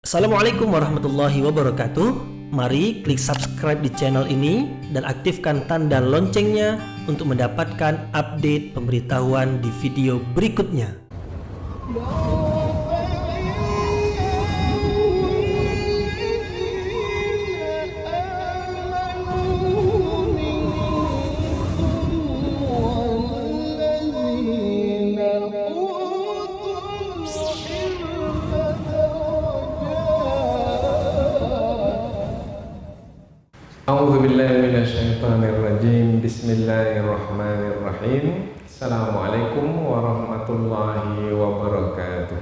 Assalamualaikum warahmatullahi wabarakatuh. Mari klik subscribe di channel ini dan aktifkan tanda loncengnya untuk mendapatkan update pemberitahuan di video berikutnya. A'udzubillahi minasyaitonirrajim. Bismillahirrahmanirrahim. Assalamualaikum warahmatullahi wabarakatuh.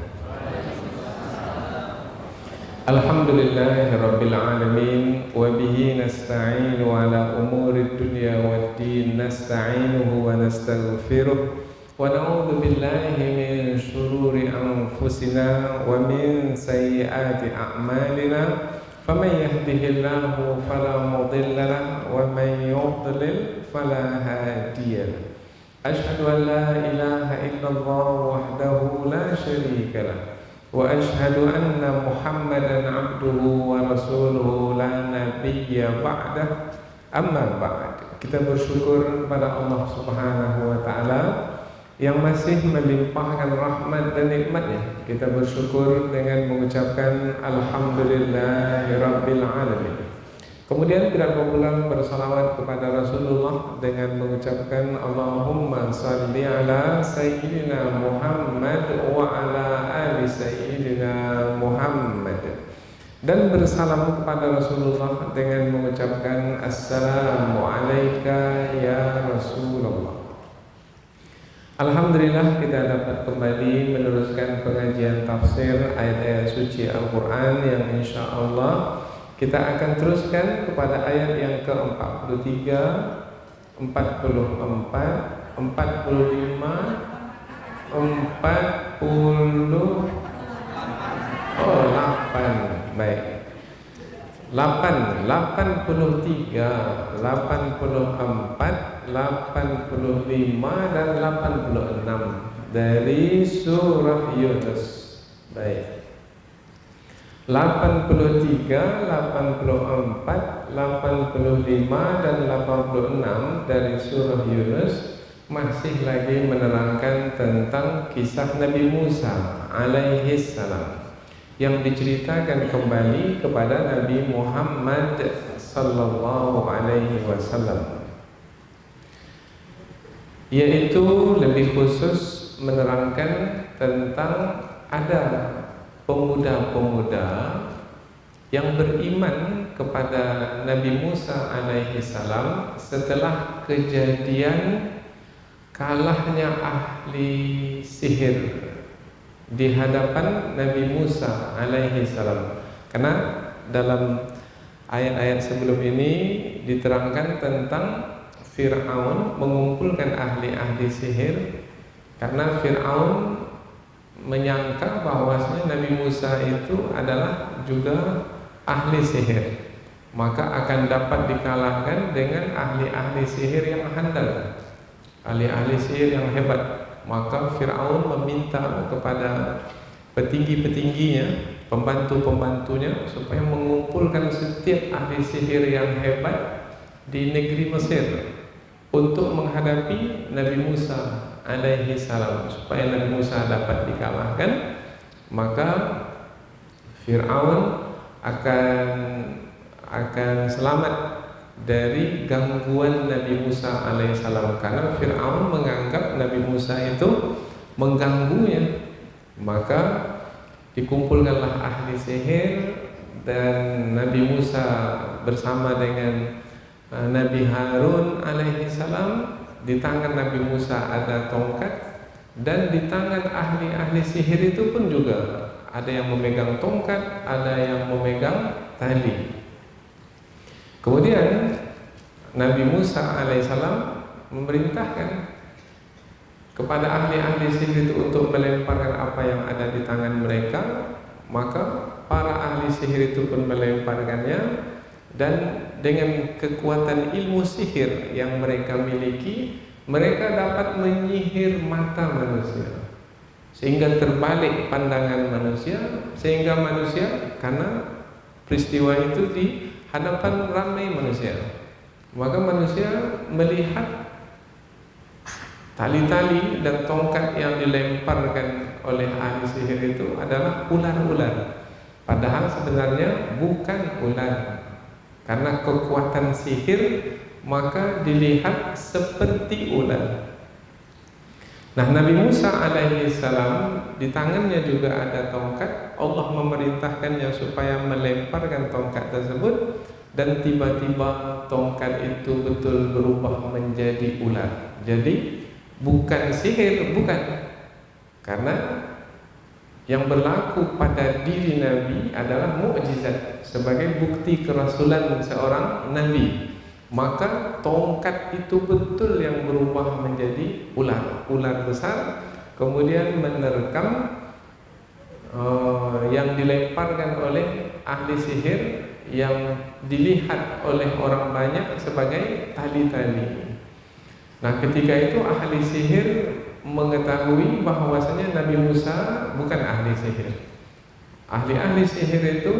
Alhamdulillahirabbil alamin wa bihi nasta'inu ala umurid dunya waddin. Nasta'inuhu wa nastaghfiruh wa na'udzu billahi min shururi anfusina wa min sayyiati a'malina. فمن يهده الله فلا مضل له ومن يضلل فلا هادي له أشهد أن لا إله إلا الله وحده لا شريك له وأشهد أن محمدا عبده ورسوله لا نبي بعده أما بعد. Kita bersyukur kepada Allah Subhanahu wa taala yang masih melimpahkan rahmat dan nikmatnya. Kita bersyukur dengan mengucapkan Alhamdulillahirabbil alamin. Kemudian kita pulang bersalawat kepada Rasulullah dengan mengucapkan Allahumma salli ala Sayyidina Muhammad wa ala ali Sayyidina Muhammad, dan bersalam kepada Rasulullah dengan mengucapkan Assalamu alayka ya Rasulullah. Alhamdulillah, kita dapat kembali meneruskan pengajian tafsir ayat-ayat suci Al-Quran yang insya Allah kita akan teruskan kepada ayat yang ke-43, 44, 45, 8. Baik, 83, 84, 85 dan 86 dari surah Yunus. Baik, 83, 84, 85 dan 86 dari surah Yunus masih lagi menerangkan tentang kisah Nabi Musa alaihi salam yang diceritakan kembali kepada Nabi Muhammad sallallahu alaihi wasallam, yaitu lebih khusus menerangkan tentang ada pemuda-pemuda yang beriman kepada Nabi Musa alaihi salam setelah kejadian kalahnya ahli sihir di hadapan Nabi Musa alaihi salam. Karena dalam ayat-ayat sebelum ini diterangkan tentang Fir'aun mengumpulkan ahli-ahli sihir karena Fir'aun menyangka bahwasanya Nabi Musa itu adalah juga ahli sihir, maka akan dapat dikalahkan dengan ahli-ahli sihir yang handal, ahli-ahli sihir yang hebat. Maka Fir'aun meminta kepada petinggi-petingginya, pembantu-pembantunya, supaya mengumpulkan setiap ahli sihir yang hebat di negeri Mesir untuk menghadapi Nabi Musa alaihi salam, supaya Nabi Musa dapat dikalahkan. Maka Fir'aun akan selamat dari gangguan Nabi Musa alaihi salam, karena Fir'aun menganggap Nabi Musa itu mengganggunya. Maka dikumpulkanlah ahli sihir dan Nabi Musa bersama dengan Nabi Harun alaihi salam. Di tangan Nabi Musa ada tongkat, dan di tangan ahli-ahli sihir itu pun juga ada yang memegang tongkat, ada yang memegang tali. Kemudian Nabi Musa alaihi salam memerintahkan kepada ahli-ahli sihir itu untuk melemparkan apa yang ada di tangan mereka. Maka para ahli sihir itu pun melemparkannya, dan dengan kekuatan ilmu sihir yang mereka miliki, mereka dapat menyihir mata manusia. sehingga terbalik pandangan manusia, sehingga manusia karena peristiwa itu di hadapan ramai manusia, maka manusia melihat tali-tali dan tongkat yang dilemparkan oleh ahli sihir itu adalah ular-ular, padahal sebenarnya bukan ular. Karena kekuatan sihir maka dilihat seperti ular. Nah, Nabi Musa alaihi salam di tangannya juga ada tongkat. Allah memerintahkannya supaya melemparkan tongkat tersebut, dan tiba-tiba tongkat itu betul berubah menjadi ular. Jadi bukan sihir, bukan. Karena yang berlaku pada diri Nabi adalah mukjizat sebagai bukti kerasulan seorang Nabi. Maka tongkat itu betul yang berubah menjadi ular besar, kemudian menerkam yang dilemparkan oleh ahli sihir yang dilihat oleh orang banyak sebagai tali-tali. Nah, ketika itu ahli sihir mengetahui bahwasanya Nabi Musa bukan ahli sihir. Ahli-ahli sihir itu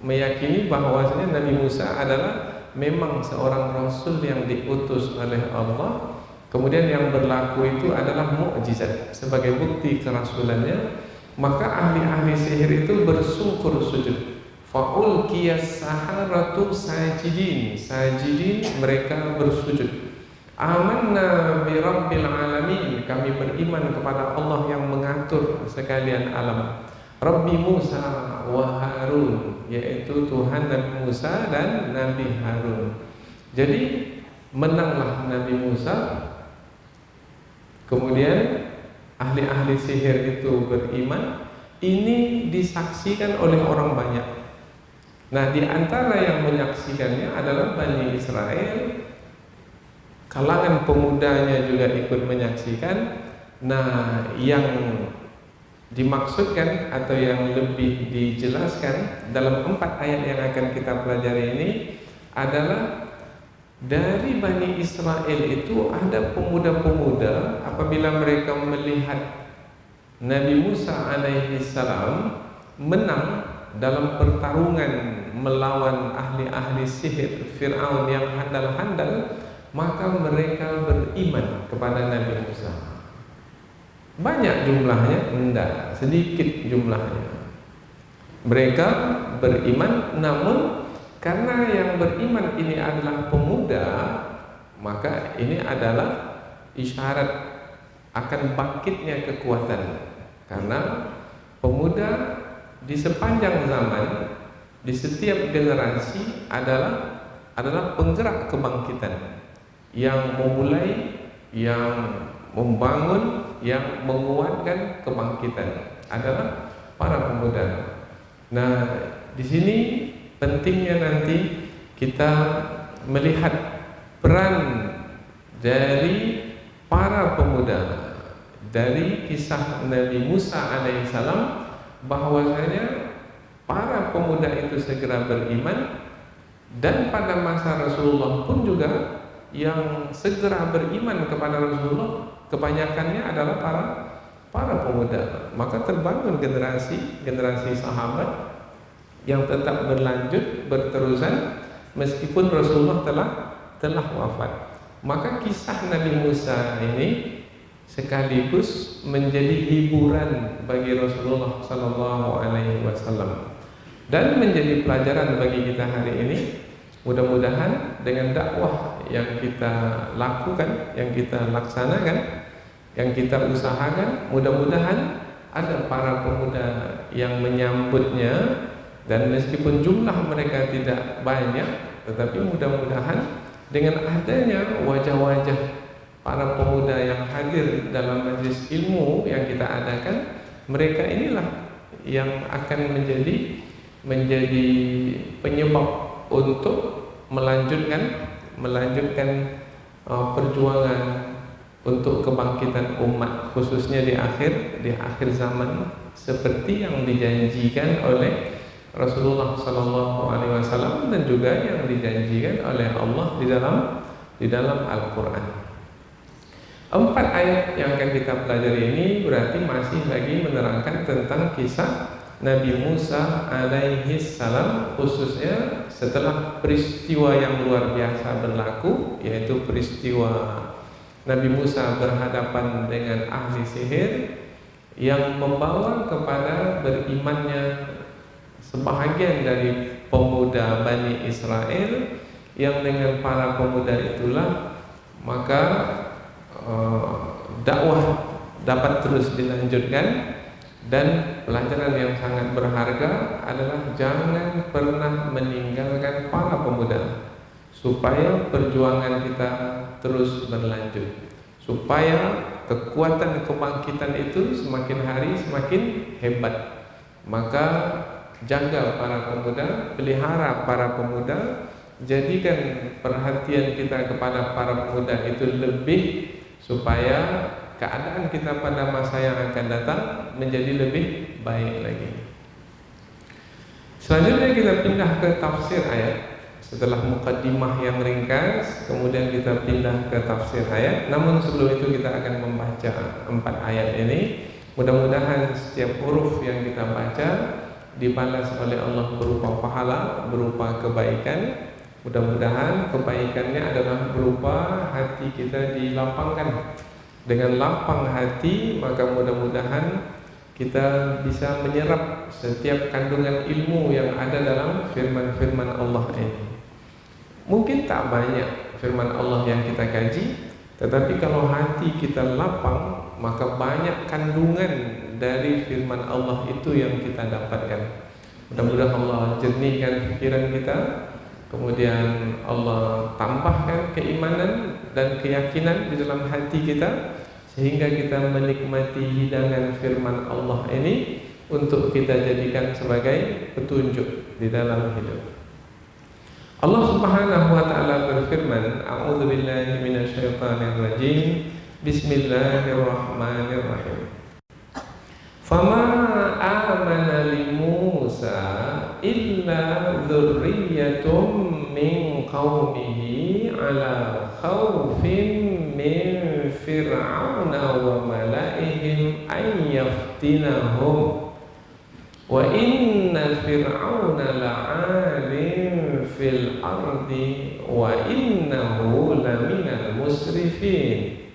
meyakini bahwasanya Nabi Musa adalah memang seorang rasul yang diutus oleh Allah. Kemudian yang berlaku itu adalah mukjizat sebagai bukti kerasulannya. Maka ahli-ahli sihir itu bersungkur sujud. Fa'ulqiyas saharatu sajidin. Sajidin, mereka bersujud. Amanna bi rabbil alamin, kami beriman kepada Allah yang mengatur sekalian alam. Rabbi Musa wa Harun, yaitu Tuhan Nabi Musa dan Nabi Harun. Jadi menanglah Nabi Musa. Kemudian ahli-ahli sihir itu beriman. Ini disaksikan oleh orang banyak. Nah, di antara yang menyaksikannya adalah Bani Israel. Kalangan pemudanya juga ikut menyaksikan. Nah, yang dimaksudkan atau yang lebih dijelaskan dalam 4 ayat yang akan kita pelajari ini adalah dari Bani Israel itu ada pemuda-pemuda, apabila mereka melihat Nabi Musa alaihi salam menang dalam pertarungan melawan ahli-ahli sihir Fir'aun yang handal-handal, maka mereka beriman kepada Nabi Musa. Banyak jumlahnya? Tidak, sedikit jumlahnya. Mereka beriman, namun karena yang beriman ini adalah pemuda, maka ini adalah isyarat akan bangkitnya kekuatan. Karena pemuda di sepanjang zaman, di setiap generasi adalah penggerak kebangkitan, yang memulai, yang membangun, yang menguatkan kebangkitan adalah para pemuda. Nah, di sini pentingnya nanti kita melihat peran dari para pemuda dari kisah Nabi Musa alaihissalam, bahwasanya para pemuda itu segera beriman, dan pada masa Rasulullah pun juga yang segera beriman kepada Rasulullah kebanyakannya adalah para pemuda. Maka terbangun generasi sahabat yang tetap berlanjut berterusan meskipun Rasulullah telah wafat. Maka kisah Nabi Musa ini sekaligus menjadi hiburan bagi Rasulullah sallallahu alaihi wasallam dan menjadi pelajaran bagi kita hari ini. Mudah-mudahan dengan dakwah yang kita lakukan, yang kita laksanakan, yang kita usahakan, mudah-mudahan ada para pemuda yang menyambutnya, dan meskipun jumlah mereka tidak banyak, tetapi mudah-mudahan dengan adanya wajah-wajah para pemuda yang hadir dalam majelis ilmu yang kita adakan, mereka inilah yang akan menjadi penyebab untuk melanjutkan perjuangan untuk kebangkitan umat, khususnya di akhir zaman, seperti yang dijanjikan oleh Rasulullah sallallahu alaihi wasallam dan juga yang dijanjikan oleh Allah di dalam Al-Qur'an. 4 ayat yang akan kita pelajari ini berarti masih lagi menerangkan tentang kisah Nabi Musa alaihi salam, khususnya setelah peristiwa yang luar biasa berlaku, yaitu peristiwa Nabi Musa berhadapan dengan ahli sihir yang membawa kepada berimannya sebahagian dari pemuda Bani Israel, yang dengan para pemuda itulah maka dakwah dapat terus dilanjutkan. Dan pelajaran yang sangat berharga adalah jangan pernah meninggalkan para pemuda, supaya perjuangan kita terus berlanjut, supaya kekuatan kebangkitan itu semakin hari semakin hebat. Maka jaga para pemuda, pelihara para pemuda, jadikan perhatian kita kepada para pemuda itu lebih, supaya keadaan kita pada masa yang akan datang menjadi lebih baik lagi. Selanjutnya kita pindah ke tafsir ayat. Setelah mukaddimah yang ringkas, kemudian kita pindah ke tafsir ayat. Namun sebelum itu kita akan membaca 4 ayat ini. Mudah-mudahan setiap huruf yang kita baca dibalas oleh Allah berupa pahala, berupa kebaikan. Mudah-mudahan kebaikannya adalah berupa hati kita dilapangkan. Dengan lapang hati, maka mudah-mudahan kita bisa menyerap setiap kandungan ilmu yang ada dalam firman-firman Allah ini. Mungkin tak banyak firman Allah yang kita kaji, tetapi kalau hati kita lapang, maka banyak kandungan dari firman Allah itu yang kita dapatkan. Mudah-mudahan Allah jernihkan pikiran kita, kemudian Allah tambahkan keimanan dan keyakinan di dalam hati kita, sehingga kita menikmati hidangan firman Allah ini untuk kita jadikan sebagai petunjuk di dalam hidup. Allah Subhanahu wa taala berfirman, A'udzubillahi minasyaitonirrajim. Bismillahirrahmanirrahim. Fama amana li Musa illa dzurriyyatun min qaumihi ala khaufin min fir'auna wa malaihim an yaftinahum wa inna fir'auna la'alim fil ardi wa innahu laminal musrifin.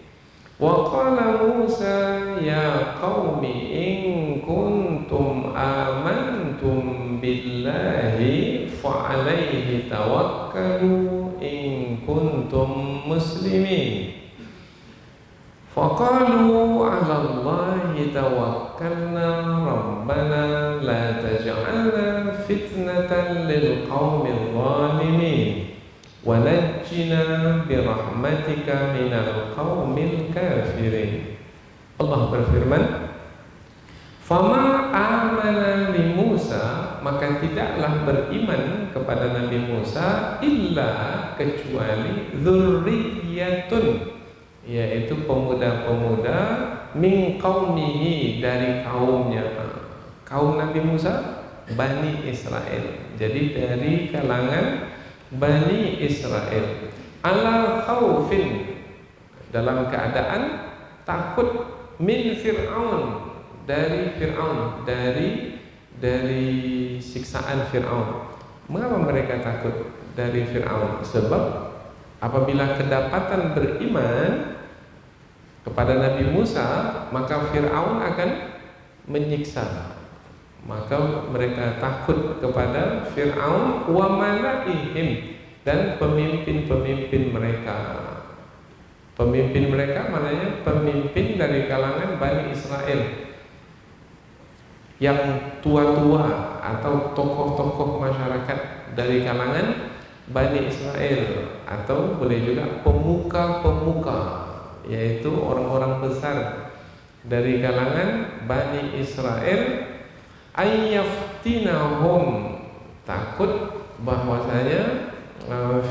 Wa qala Musa ya qaumi in kuntum amantum billahi fa alaihi tawakkalu in kuntum muslimin. Faqalu 'ala Allahi tawakkalna rabbana la taj'alna fitnatan lil qaumil zalimin wa najjina bi rahmatika minal qaumil kafirin. Allah berfirman, fama amana li Musa, maka tidaklah beriman kepada Nabi Musa illa kecuali dzurriyyatun, yaitu pemuda-pemuda min qaumihi, dari kaumnya. Kaum Nabi Musa Bani Israel, jadi dari kalangan Bani Israel, ala khaufin, dalam keadaan takut, min Fir'aun, dari Fir'aun, dari siksaan Fir'aun. Mengapa mereka takut dari Fir'aun? Sebab apabila kedapatan beriman kepada Nabi Musa, maka Fir'aun akan menyiksa. Maka mereka takut kepada Fir'aun wa malaihim, dan pemimpin-pemimpin mereka. Pemimpin mereka maknanya pemimpin dari kalangan Bani Israel, yang tua-tua atau tokoh-tokoh masyarakat dari kalangan Bani Israel, atau boleh juga pemuka-pemuka, yaitu orang-orang besar dari kalangan Bani Israel. Ayyaftinahum, takut bahwasanya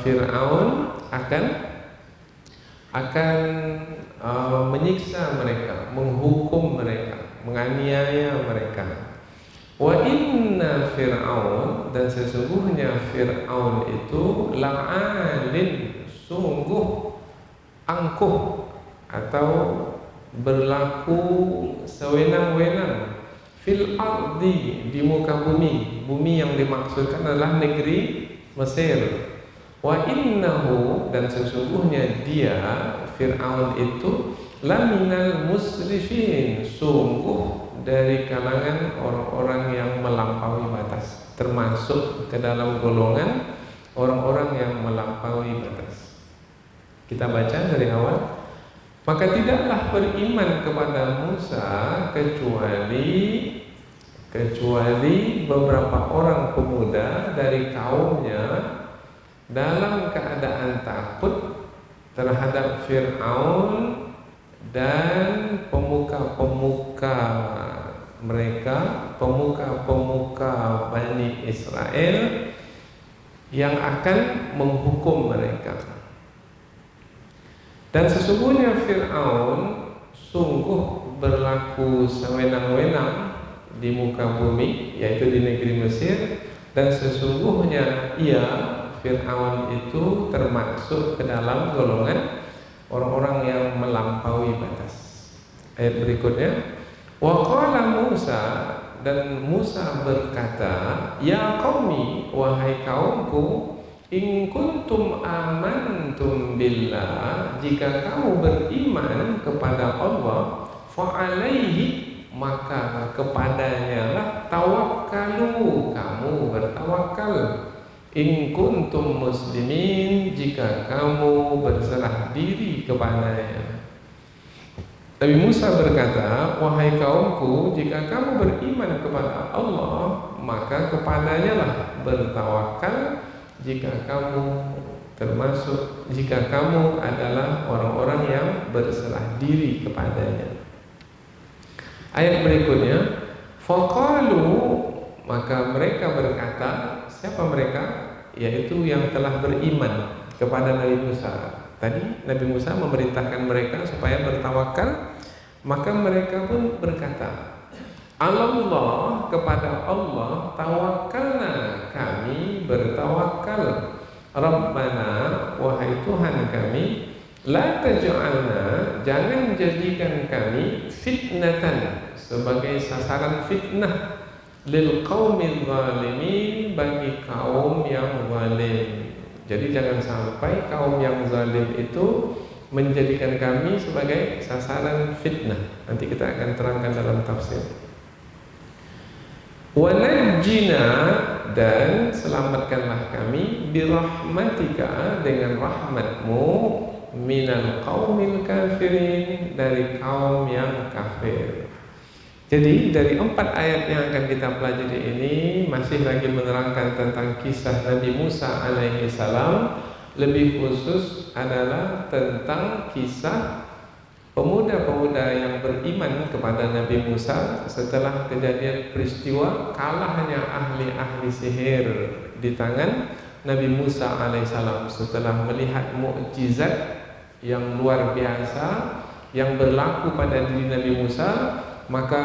Fir'aun akan menyiksa mereka, menghukum mereka, menganiaya mereka. Wa inna Fir'aun, dan sesungguhnya Fir'aun itu la'alin, sungguh angkuh, atau berlaku sewenang-wenang fil ardi, di muka bumi. Bumi yang dimaksudkan adalah negeri Mesir. Wa innahu, dan sesungguhnya dia Fir'aun itu laminal musrifin, sungguh dari kalangan orang-orang yang melampaui batas, termasuk ke dalam golongan orang-orang yang melampaui batas. Kita baca dari awal. Maka tidaklah beriman kepada Musa kecuali beberapa orang pemuda dari kaumnya dalam keadaan takut terhadap Fir'aun dan pemuka-pemuka mereka, pemuka-pemuka Bani Israel yang akan menghukum mereka. Dan sesungguhnya Fir'aun sungguh berlaku sewenang-wenang di muka bumi, yaitu di negeri Mesir. Dan sesungguhnya ia, Fir'aun itu, termasuk ke dalam golongan orang-orang yang melampaui batas. Ayat berikutnya, wa qala Musa, dan Musa berkata, ya qaumi, wahai kaumku, in kuntum amantum billah, jika kamu beriman kepada Allah, fa alaihi, maka kepadanya lah tawakkalu, kamu bertawakal. In kuntum muslimin, jika kamu berserah diri kepadanya. Nabi Musa berkata, wahai kaumku, jika kamu beriman kepada Allah, maka kepadanya lah bertawakal. Jika kamu adalah orang-orang yang berserah diri kepadanya. Ayat berikutnya, faqalu, maka mereka berkata, siapa mereka? Yaitu yang telah beriman kepada Nabi Musa. Tadi Nabi Musa memerintahkan mereka supaya bertawakal, maka mereka pun berkata, Allah, kepada Allah tawakkalna, kami bertawakal. Rabbana, wahai Tuhan kami, la taj'alna, jangan jadikan kami fitnatan, sebagai sasaran fitnah, lil qaumil zalimin, bagi kaum yang zalim. Jadi jangan sampai kaum yang zalim itu menjadikan kami sebagai sasaran fitnah. Nanti kita akan terangkan dalam tafsir. Wa najjina, dan selamatkanlah kami, birahmatika, dengan rahmatmu, minal qaumil kafirin, dari kaum yang kafir. Jadi dari 4 ayat yang akan kita pelajari ini masih lagi menerangkan tentang kisah Nabi Musa alaihi salam. Lebih khusus adalah tentang kisah pemuda-pemuda yang beriman kepada Nabi Musa setelah kejadian peristiwa kalahnya ahli-ahli sihir di tangan Nabi Musa alaihissalam. Setelah melihat mukjizat yang luar biasa yang berlaku pada diri Nabi Musa, maka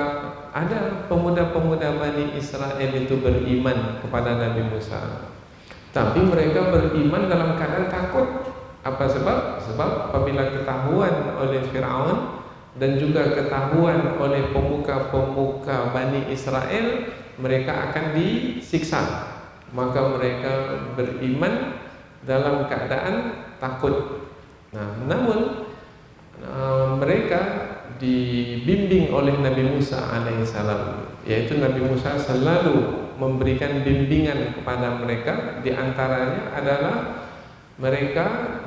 ada pemuda-pemuda Bani Israel itu beriman kepada Nabi Musa. Tapi mereka beriman dalam keadaan takut. Apa sebab? Sebab apabila ketahuan oleh Fir'aun dan juga ketahuan oleh pemuka-pemuka Bani Israel, mereka akan disiksa. Maka mereka beriman dalam keadaan takut. Namun mereka dibimbing oleh Nabi Musa alaihissalam, yaitu Nabi Musa selalu memberikan bimbingan kepada mereka. Di antaranya adalah mereka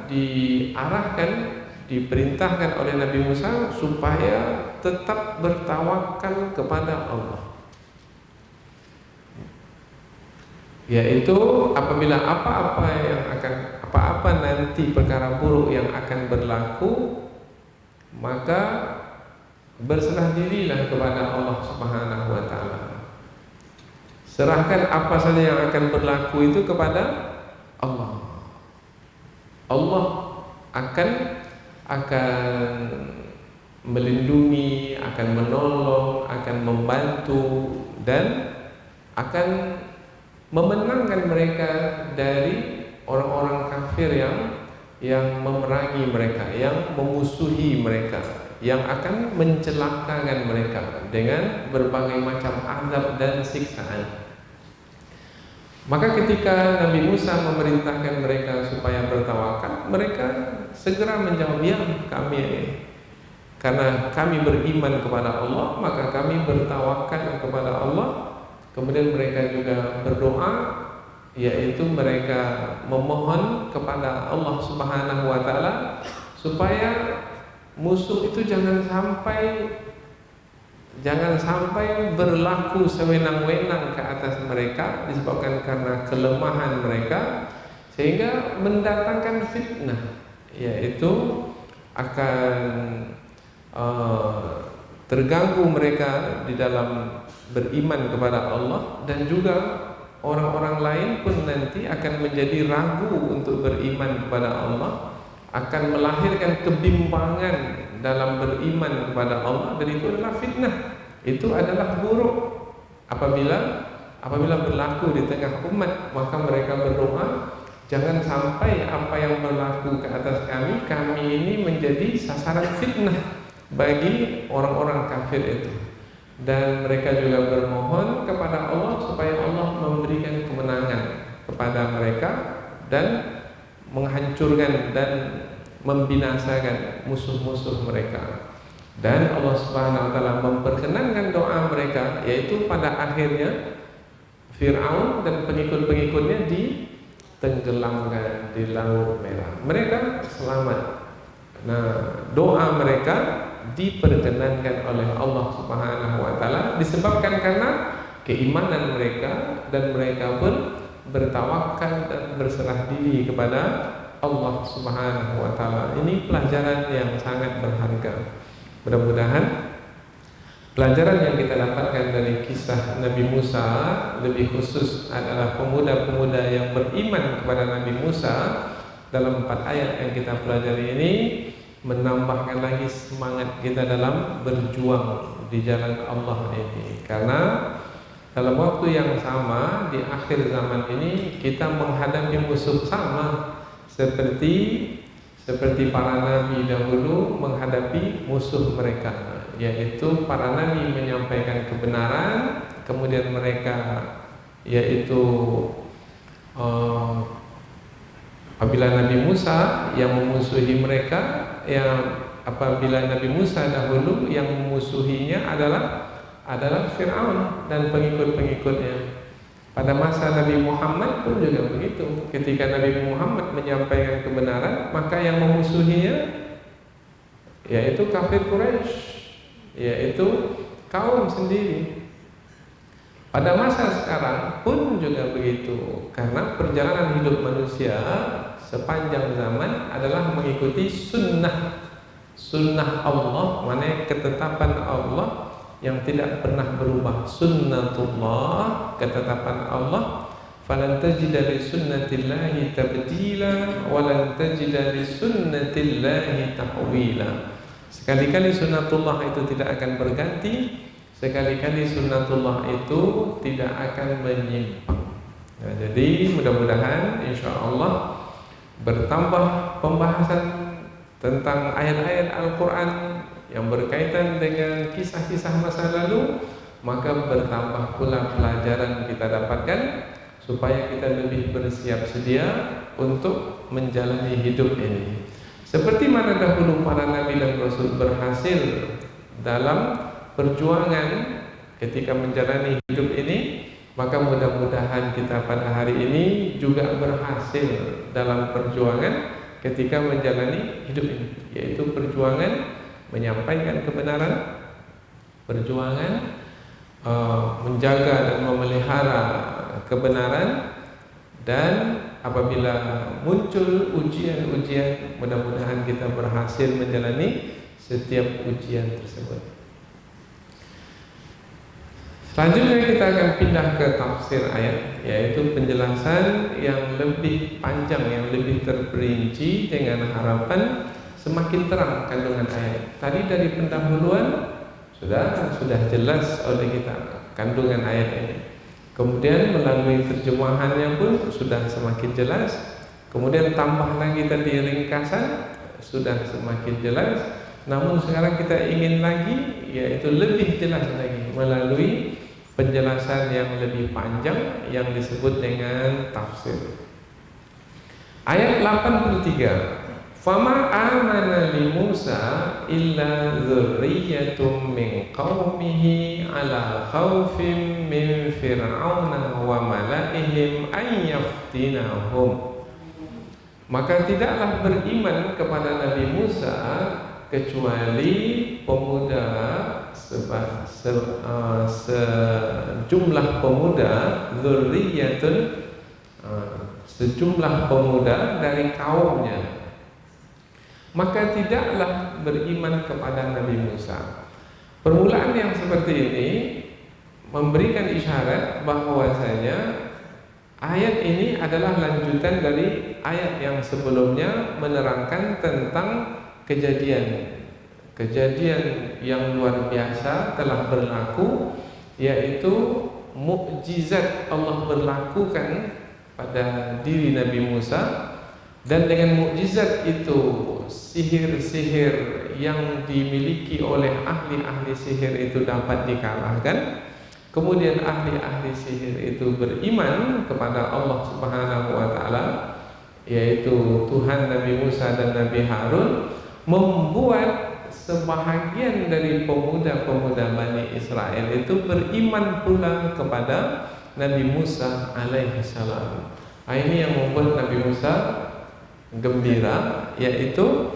diarahkan, diperintahkan oleh Nabi Musa supaya tetap bertawakal kepada Allah, yaitu apabila apa-apa nanti perkara buruk yang akan berlaku, maka berserah dirilah kepada Allah Subhanahu wa taala. Serahkan apa saja yang akan berlaku itu kepada Allah. Allah akan melindungi, akan menolong, akan membantu, dan akan memenangkan mereka dari orang-orang kafir yang yang memerangi mereka, yang memusuhi mereka, yang akan mencelakakan mereka dengan berbagai macam azab dan siksaan. Maka ketika Nabi Musa memerintahkan mereka supaya bertawakal, mereka segera menjawab, ya kami, karena kami beriman kepada Allah, maka kami bertawakal kepada Allah. Kemudian mereka juga berdoa, yaitu mereka memohon kepada Allah Subhanahu wa taala supaya musuh itu jangan sampai berlaku sewenang-wenang ke atas mereka disebabkan karena kelemahan mereka, sehingga mendatangkan fitnah, yaitu akan terganggu mereka di dalam beriman kepada Allah, dan juga orang-orang lain pun nanti akan menjadi ragu untuk beriman kepada Allah, akan melahirkan kebimbangan dalam beriman kepada Allah, dan itu adalah fitnah, itu adalah buruk apabila berlaku di tengah umat. Maka mereka berdoa, jangan sampai apa yang berlaku ke atas kami ini menjadi sasaran fitnah bagi orang-orang kafir itu. Dan mereka juga bermohon kepada Allah supaya Allah memberikan kemenangan kepada mereka dan menghancurkan dan membinasakan musuh-musuh mereka. Dan Allah Subhanahu wa taala memperkenankan doa mereka, yaitu pada akhirnya Fir'aun dan pengikut-pengikutnya ditenggelamkan di Laut Merah. Mereka selamat. Nah, doa mereka diperkenankan oleh Allah Subhanahu wa taala disebabkan karena keimanan mereka, dan mereka pun bertawakal dan berserah diri kepada Allah Subhanahu wa taala. Ini pelajaran yang sangat berharga. Mudah-mudahan pelajaran yang kita dapatkan dari kisah Nabi Musa, lebih khusus adalah pemuda-pemuda yang beriman kepada Nabi Musa dalam 4 ayat yang kita pelajari ini, menambahkan lagi semangat kita dalam berjuang di jalan Allah ini. Karena dalam waktu yang sama di akhir zaman ini kita menghadapi musuh sama seperti para nabi dahulu menghadapi musuh mereka, yaitu para nabi menyampaikan kebenaran, kemudian mereka yaitu apabila Nabi Musa yang memusuhi mereka, apabila Nabi Musa dahulu yang memusuhinya adalah Fir'aun dan pengikut-pengikutnya. Pada masa Nabi Muhammad pun juga begitu. Ketika Nabi Muhammad menyampaikan kebenaran, maka yang memusuhinya yaitu kafir Quraisy, yaitu kaum sendiri. Pada masa sekarang pun juga begitu, karena perjalanan hidup manusia sepanjang zaman adalah mengikuti sunnah Allah, mana ketetapan Allah yang tidak pernah berubah. Sunnatullah, ketetapan Allah. Falan tajida li sunnatillahi tabdila wa lan tajida li sunnatillahi tahwila. Sekali-kali sunnatullah itu tidak akan berganti, sekali-kali sunnatullah itu tidak akan menyimpang. Nah, jadi mudah-mudahan insyaallah bertambah pembahasan tentang ayat-ayat Al-Quran yang berkaitan dengan kisah-kisah masa lalu, maka bertambah pula pelajaran kita dapatkan supaya kita lebih bersiap sedia untuk menjalani hidup ini. Seperti mana dahulu para nabi dan rasul berhasil dalam perjuangan ketika menjalani hidup ini, maka mudah-mudahan kita pada hari ini juga berhasil dalam perjuangan ketika menjalani hidup ini, yaitu perjuangan menyampaikan kebenaran, perjuangan menjaga dan memelihara kebenaran, dan apabila muncul ujian-ujian, mudah-mudahan kita berhasil menjalani setiap ujian tersebut. Selanjutnya kita akan pindah ke tafsir ayat, yaitu penjelasan yang lebih panjang, yang lebih terperinci dengan harapan semakin terang kandungan ayat. Tadi dari pendahuluan sudah jelas oleh kita kandungan ayat ini. Kemudian melalui terjemahannya pun sudah semakin jelas. Kemudian tambah lagi tadi ringkasan, sudah semakin jelas. Namun sekarang kita ingin lagi, yaitu lebih jelas lagi melalui penjelasan yang lebih panjang yang disebut dengan tafsir. Ayat 83. Fama amana li Musa illa dzurriyyatum min qaumihi ala khaufin min fir'auna wa mala'ihim an yaftinahum. Maka tidaklah beriman kepada Nabi Musa kecuali pemuda sejumlah pemuda, dzurriyyatun, sejumlah pemuda dari kaumnya. Maka tidaklah beriman kepada Nabi Musa. Permulaan yang seperti ini memberikan isyarat bahwasanya ayat ini adalah lanjutan dari ayat yang sebelumnya menerangkan tentang kejadian yang luar biasa telah berlaku, yaitu mukjizat Allah berlakukan pada diri Nabi Musa. Dan dengan mukjizat itu, sihir-sihir yang dimiliki oleh ahli-ahli sihir itu dapat dikalahkan. Kemudian ahli-ahli sihir itu beriman kepada Allah Subhanahu wa taala, yaitu Tuhan Nabi Musa dan Nabi Harun, membuat sebahagian dari pemuda-pemuda Bani Israel itu beriman pula kepada Nabi Musa alaihi salam. Ini yang membuat Nabi Musa gembira, yaitu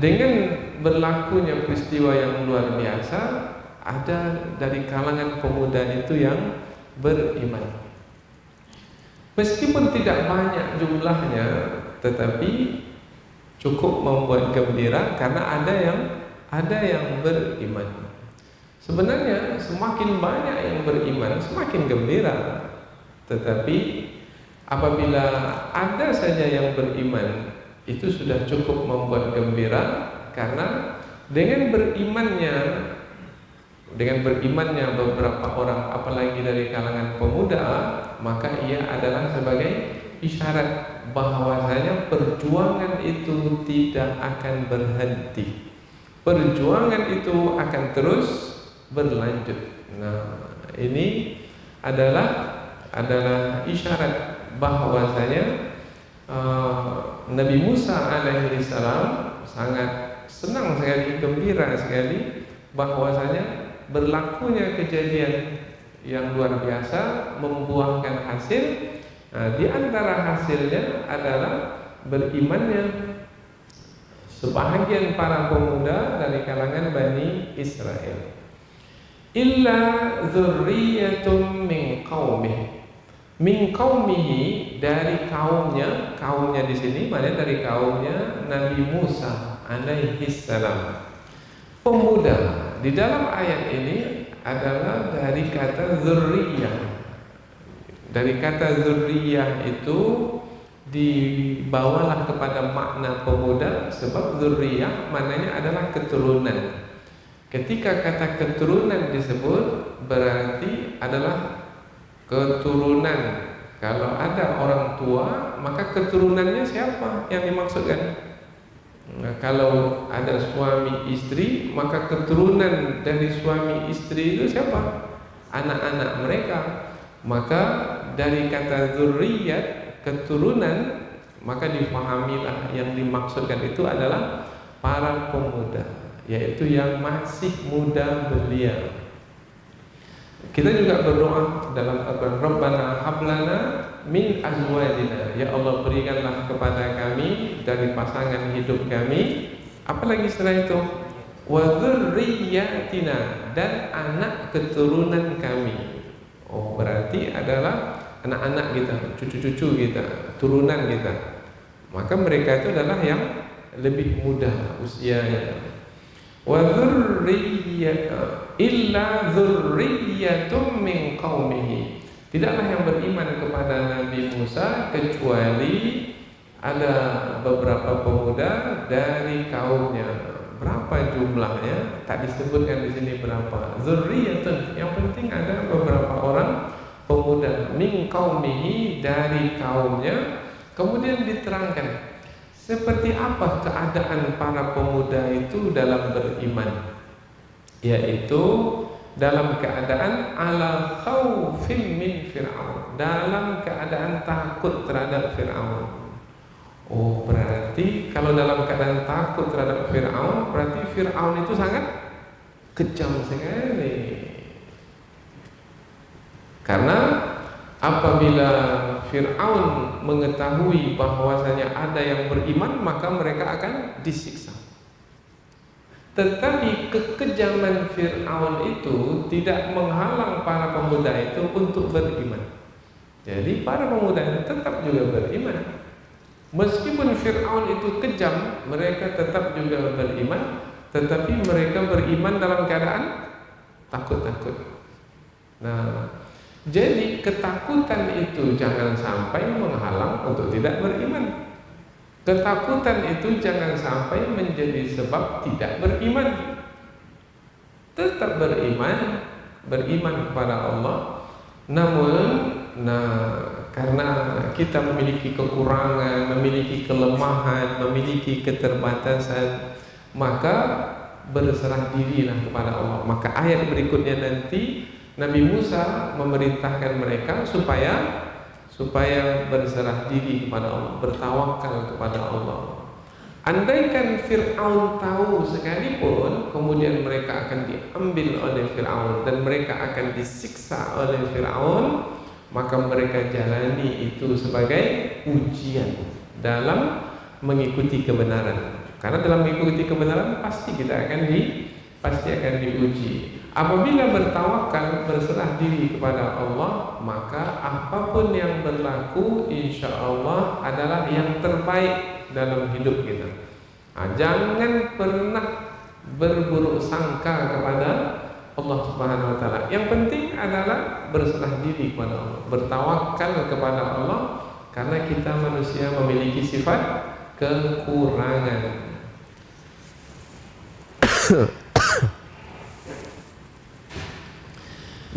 dengan berlakunya peristiwa yang luar biasa, ada dari kalangan pemuda itu yang beriman. Meskipun tidak banyak jumlahnya, tetapi cukup membuat gembira karena ada yang beriman. Sebenarnya semakin banyak yang beriman, semakin gembira. Tetapi apabila ada saja yang beriman, itu sudah cukup membuat gembira, karena dengan berimannya beberapa orang, apalagi dari kalangan pemuda, maka ia adalah sebagai isyarat bahwasanya perjuangan itu tidak akan berhenti. Perjuangan itu akan terus berlanjut. Nah, ini adalah isyarat bahwasanya Nabi Musa alaihi salam sangat senang sekali, gembira sekali bahwasanya berlakunya kejadian yang luar biasa membuahkan hasil. Di antara hasilnya adalah berimannya sebahagian para pemuda dari kalangan Bani Israel. Illa dzurriyyatum min qaumihi. Min qaumihi, dari kaumnya di sini maknanya dari kaumnya Nabi Musa alaihi salam. Pemuda di dalam ayat ini adalah dari kata dzurriyyah. Dari kata dzurriyyah itu dibawalah kepada makna pemuda, sebab dzurriyyah maknanya adalah keturunan. Ketika kata keturunan disebut, berarti adalah keturunan. Kalau ada orang tua, maka keturunannya siapa yang dimaksudkan? Nah, kalau ada suami istri, maka keturunan dari suami istri itu siapa? Anak-anak mereka. Maka dari kata dzurriyyat, keturunan, maka difahamilah yang dimaksudkan itu adalah para pemuda, yaitu yang masih muda belia. Kita juga berdoa dalam Al-Quran, Rabbana hablana min azwajina, ya Allah berikanlah kepada kami dari pasangan hidup kami, apalagi setelah itu, wa dzurriyyatina, dan anak keturunan kami. Oh, berarti adalah anak-anak kita, cucu-cucu kita, turunan kita. Maka mereka itu adalah yang lebih muda usianya. Wa dzurriyyata illa dzurriyyatum min qaumihi. Tidaklah yang beriman kepada Nabi Musa kecuali ada beberapa pemuda dari kaumnya. Berapa jumlahnya? Tak disebutkan di sini berapa. Dzurriyyatun, yang penting ada beberapa orang pemuda min qaumihi, dari kaumnya. Kemudian diterangkan seperti apa keadaan para pemuda itu dalam beriman, yaitu dalam keadaan ala khaufin min Fir'aun, dalam keadaan takut terhadap Fir'aun. Oh, berarti kalau dalam keadaan takut terhadap Fir'aun, berarti Fir'aun itu sangat kejam sekali. Karena apabila Fir'aun mengetahui bahwasanya ada yang beriman, maka mereka akan disiksa. Tetapi kekejaman Fir'aun itu tidak menghalang para pemuda itu untuk beriman. Jadi para pemuda itu tetap juga beriman. Meskipun Fir'aun itu kejam, mereka tetap juga beriman. Tetapi mereka beriman dalam keadaan takut-takut. Nah, jadi ketakutan itu jangan sampai menghalang untuk tidak beriman. Ketakutan itu jangan sampai menjadi sebab tidak beriman. Tetap beriman kepada Allah. Namun, karena kita memiliki kekurangan, memiliki kelemahan, memiliki keterbatasan, maka berserah dirilah kepada Allah. Maka ayat berikutnya nanti Nabi Musa memerintahkan mereka supaya berserah diri kepada Allah, bertawakal kepada Allah. Andaikan Fir'aun tahu sekalipun, kemudian mereka akan diambil oleh Fir'aun dan mereka akan disiksa oleh Fir'aun, maka mereka jalani itu sebagai ujian dalam mengikuti kebenaran. Karena dalam mengikuti kebenaran pasti akan diuji. Apabila bertawakal, berserah diri kepada Allah, maka apapun yang berlaku insya Allah adalah yang terbaik dalam hidup kita. Jangan pernah berburuk sangka kepada Allah Subhanahu wa taala. Yang penting adalah berserah diri kepada Allah, bertawakal kepada Allah, karena kita manusia memiliki sifat kekurangan.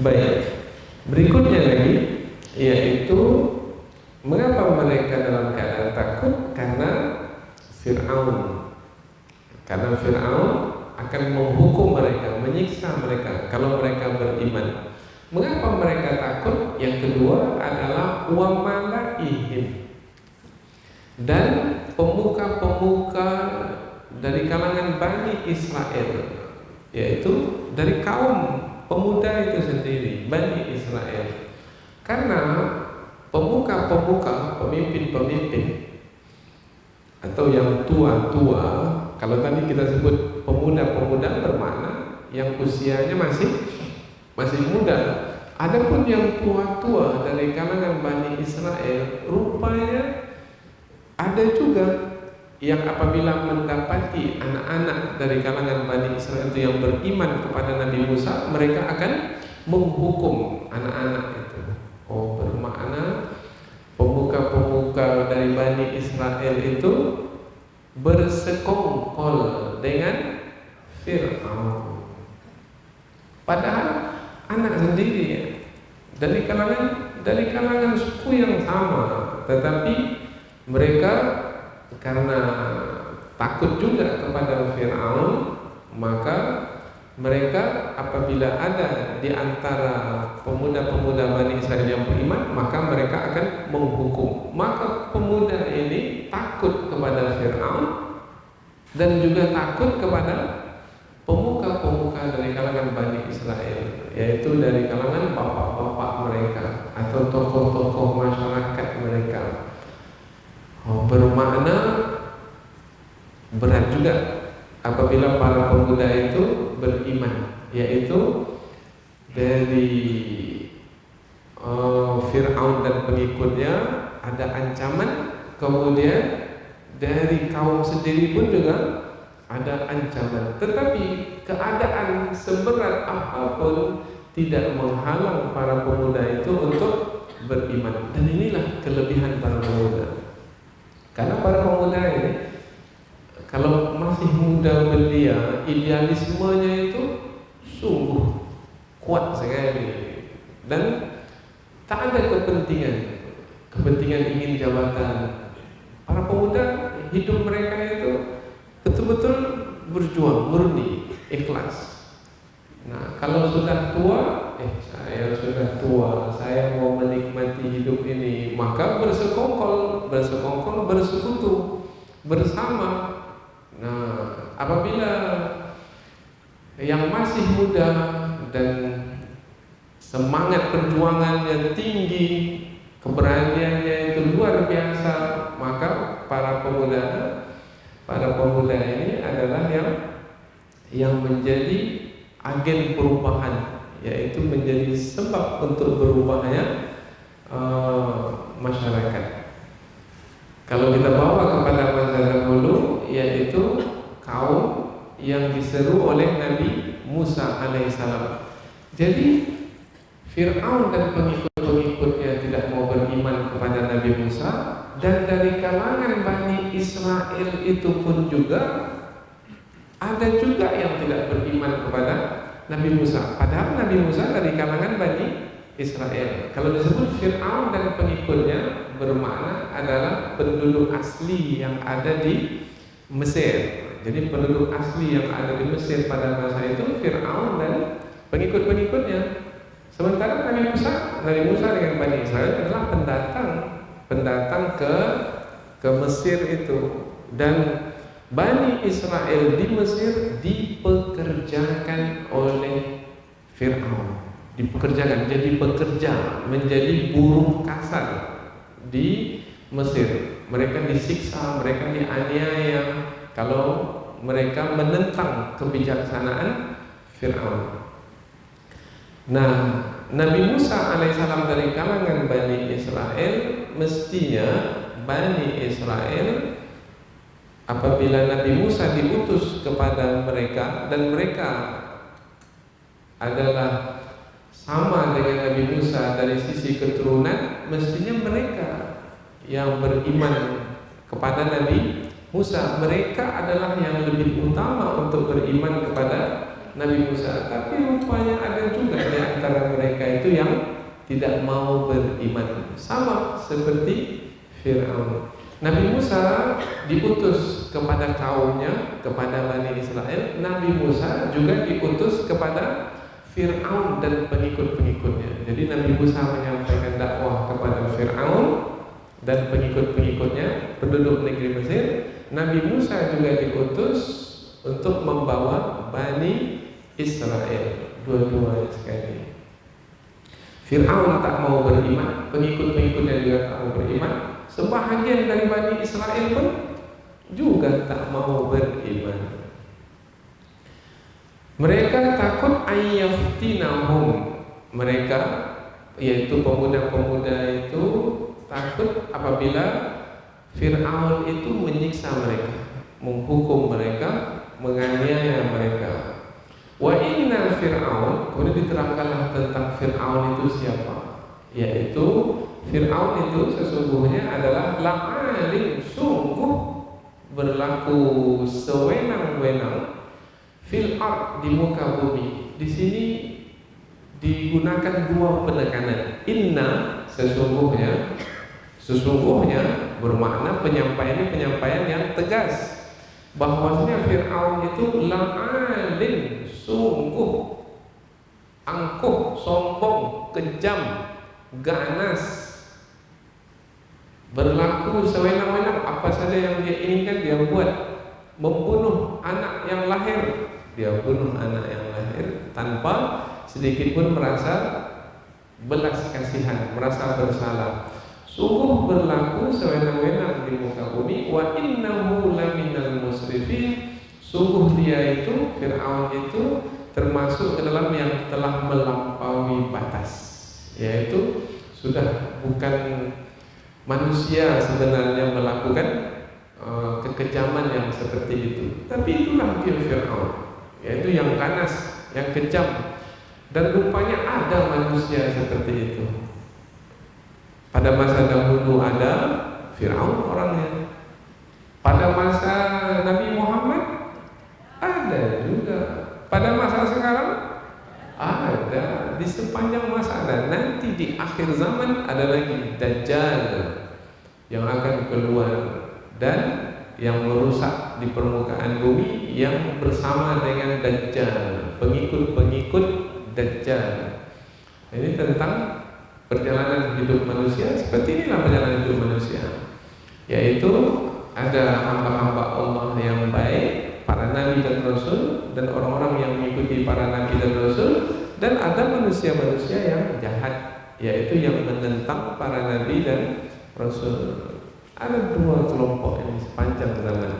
Baik, berikutnya lagi, yaitu mengapa mereka dalam keadaan takut? Karena Fir'aun akan menghukum mereka, menyiksa mereka kalau mereka beriman. Mengapa mereka takut? Yang kedua adalah wa malaihim, dan pemuka-pemuka dari kalangan Bani Israel, yaitu dari kaum pemuda itu sendiri, Bani Israel. Karena pemuka-pemuka, pemimpin-pemimpin atau yang tua-tua, kalau tadi kita sebut pemuda-pemuda bermakna yang usianya masih muda. Adapun yang tua-tua dari kalangan Bani Israel, rupanya ada juga yang apabila mendapati anak-anak dari kalangan Bani Israel itu yang beriman kepada Nabi Musa, mereka akan menghukum anak-anak itu. Oh, bermakna pemuka-pemuka dari Bani Israel itu bersekongkol dengan Fir'aun. Padahal anak sendiri dari kalangan suku yang sama, tetapi mereka karena takut juga kepada Fir'aun, maka mereka apabila ada di antara pemuda-pemuda Bani Israel yang beriman, maka mereka akan menghukum. Maka pemuda ini takut kepada Fir'aun dan juga takut kepada pemuka-pemuka dari kalangan Bani Israel, yaitu dari kalangan bapak-bapak mereka atau tokoh-tokoh masyarakat mereka. Bermakna berat juga apabila para pemuda itu beriman, yaitu dari Fir'aun dan pengikutnya ada ancaman, kemudian dari kaum sendiri pun juga ada ancaman. Tetapi keadaan seberat apapun tidak menghalang para pemuda itu untuk beriman. Dan inilah kelebihan para pemuda. Karena para pemuda ini kalau masih muda belia, idealismenya itu sungguh kuat sekali. Dan ada kepentingan ingin jabatan. Para pemuda hidup mereka itu betul-betul berjuang, murni, ikhlas. Nah, kalau sudah tua, saya sudah tua, saya mau menikmati hidup ini, maka bersekongkol, bersekutu bersama. Nah, apabila yang masih muda dan semangat perjuangannya tinggi, keberaniannya itu luar biasa, maka para pemuda ini adalah yang menjadi agen perubahan, yaitu menjadi sebab untuk berubahnya masyarakat. Kalau kita bawa kepada masa dahulu, yaitu kaum yang diseru oleh Nabi Musa alaihissalam. Jadi Fir'aun dan pengikut-pengikutnya tidak mau beriman kepada Nabi Musa, dan dari kalangan Bani Israel itu pun juga ada juga yang tidak beriman kepada Nabi Musa. Padahal Nabi Musa dari kalangan Bani Israel. Kalau disebut Fir'aun dan pengikutnya, bermakna adalah penduduk asli yang ada di Mesir. Jadi penduduk asli yang ada di Mesir pada masa itu Fir'aun dan pengikut-pengikutnya. Sementara Nabi Musa dengan Bani Israel adalah pendatang ke Mesir itu. Dan Bani Israel di Mesir dipekerjakan oleh Fir'aun, jadi pekerja, menjadi buruh kasar di Mesir. Mereka disiksa, mereka dianiaya kalau mereka menentang kebijaksanaan Fir'aun. Nah, Nabi Musa alaihissalam dari kalangan Bani Israel, mestinya Bani Israel apabila Nabi Musa diutus kepada mereka dan mereka adalah sama dengan Nabi Musa dari sisi keturunan, mestinya mereka yang beriman kepada Nabi Musa. Mereka adalah yang lebih utama untuk beriman kepada Nabi Musa. Tapi rupanya ada juga di antara mereka itu yang tidak mau beriman, sama seperti Fir'aun. Nabi Musa diutus kepada kaumnya, kepada Bani Israel. Nabi Musa juga diutus kepada Fir'aun dan pengikut-pengikutnya. Jadi Nabi Musa menyampaikan dakwah kepada Fir'aun dan pengikut-pengikutnya, penduduk negeri Mesir. Nabi Musa juga diutus untuk membawa Bani Israel, dua-duanya sekali. Fir'aun tak mau beriman, pengikut-pengikutnya juga tak mau beriman. Sebahagian dari Bani Israel pun juga tak mau beriman. Mereka takut ayyaftinahum. Mereka, yaitu pemuda-pemuda itu, takut apabila Fir'aun itu menyiksa mereka, menghukum mereka, menganiaya mereka. Wa inna Fir'aun, kemudian diterangkanlah tentang Fir'aun itu siapa, yaitu Fir'aun itu sesungguhnya adalah la'alim, sungguh berlaku sewenang-wenang fil ard, di muka bumi. Di sini digunakan dua penekanan. Inna, sesungguhnya bermakna penyampaian yang tegas, bahwasanya Fir'aun itu la'alim, sungguh angkuh, sombong, kejam, ganas, berlaku sewenang-wenang, apa saja yang dia inginkan dia buat. Membunuh anak yang lahir, dia bunuh anak yang lahir tanpa sedikit pun merasa belas kasihan, merasa bersalah. Sungguh berlaku sewenang-wenang di muka bumi. Wa innahu laminal musrifin, sungguh dia itu, Fir'aun itu, termasuk ke dalam yang telah melampaui batas, yaitu sudah bukan manusia sebenarnya melakukan kekejaman yang seperti itu. Tapi itulah dia Fir'aun, yaitu yang ganas, yang kejam. Dan rupanya ada manusia seperti itu. Pada masa dahulu ada Fir'aun orangnya. Pada masa Nabi Muhammad ada juga. Pada masa sekarang ada. Di sepanjang masa ada. Nanti di akhir zaman ada lagi Dajjal yang akan keluar dan yang merusak di permukaan bumi yang bersama dengan Dajjal, pengikut-pengikut Dajjal. Ini tentang perjalanan hidup manusia. Seperti inilah perjalanan hidup manusia, yaitu ada hamba-hamba Allah yang baik, para nabi dan rasul, dan orang-orang yang mengikuti para nabi dan rasul, dan ada manusia-manusia yang jahat, yaitu yang menentang para nabi dan rasul. Ada dua kelompok ini sepanjang zaman.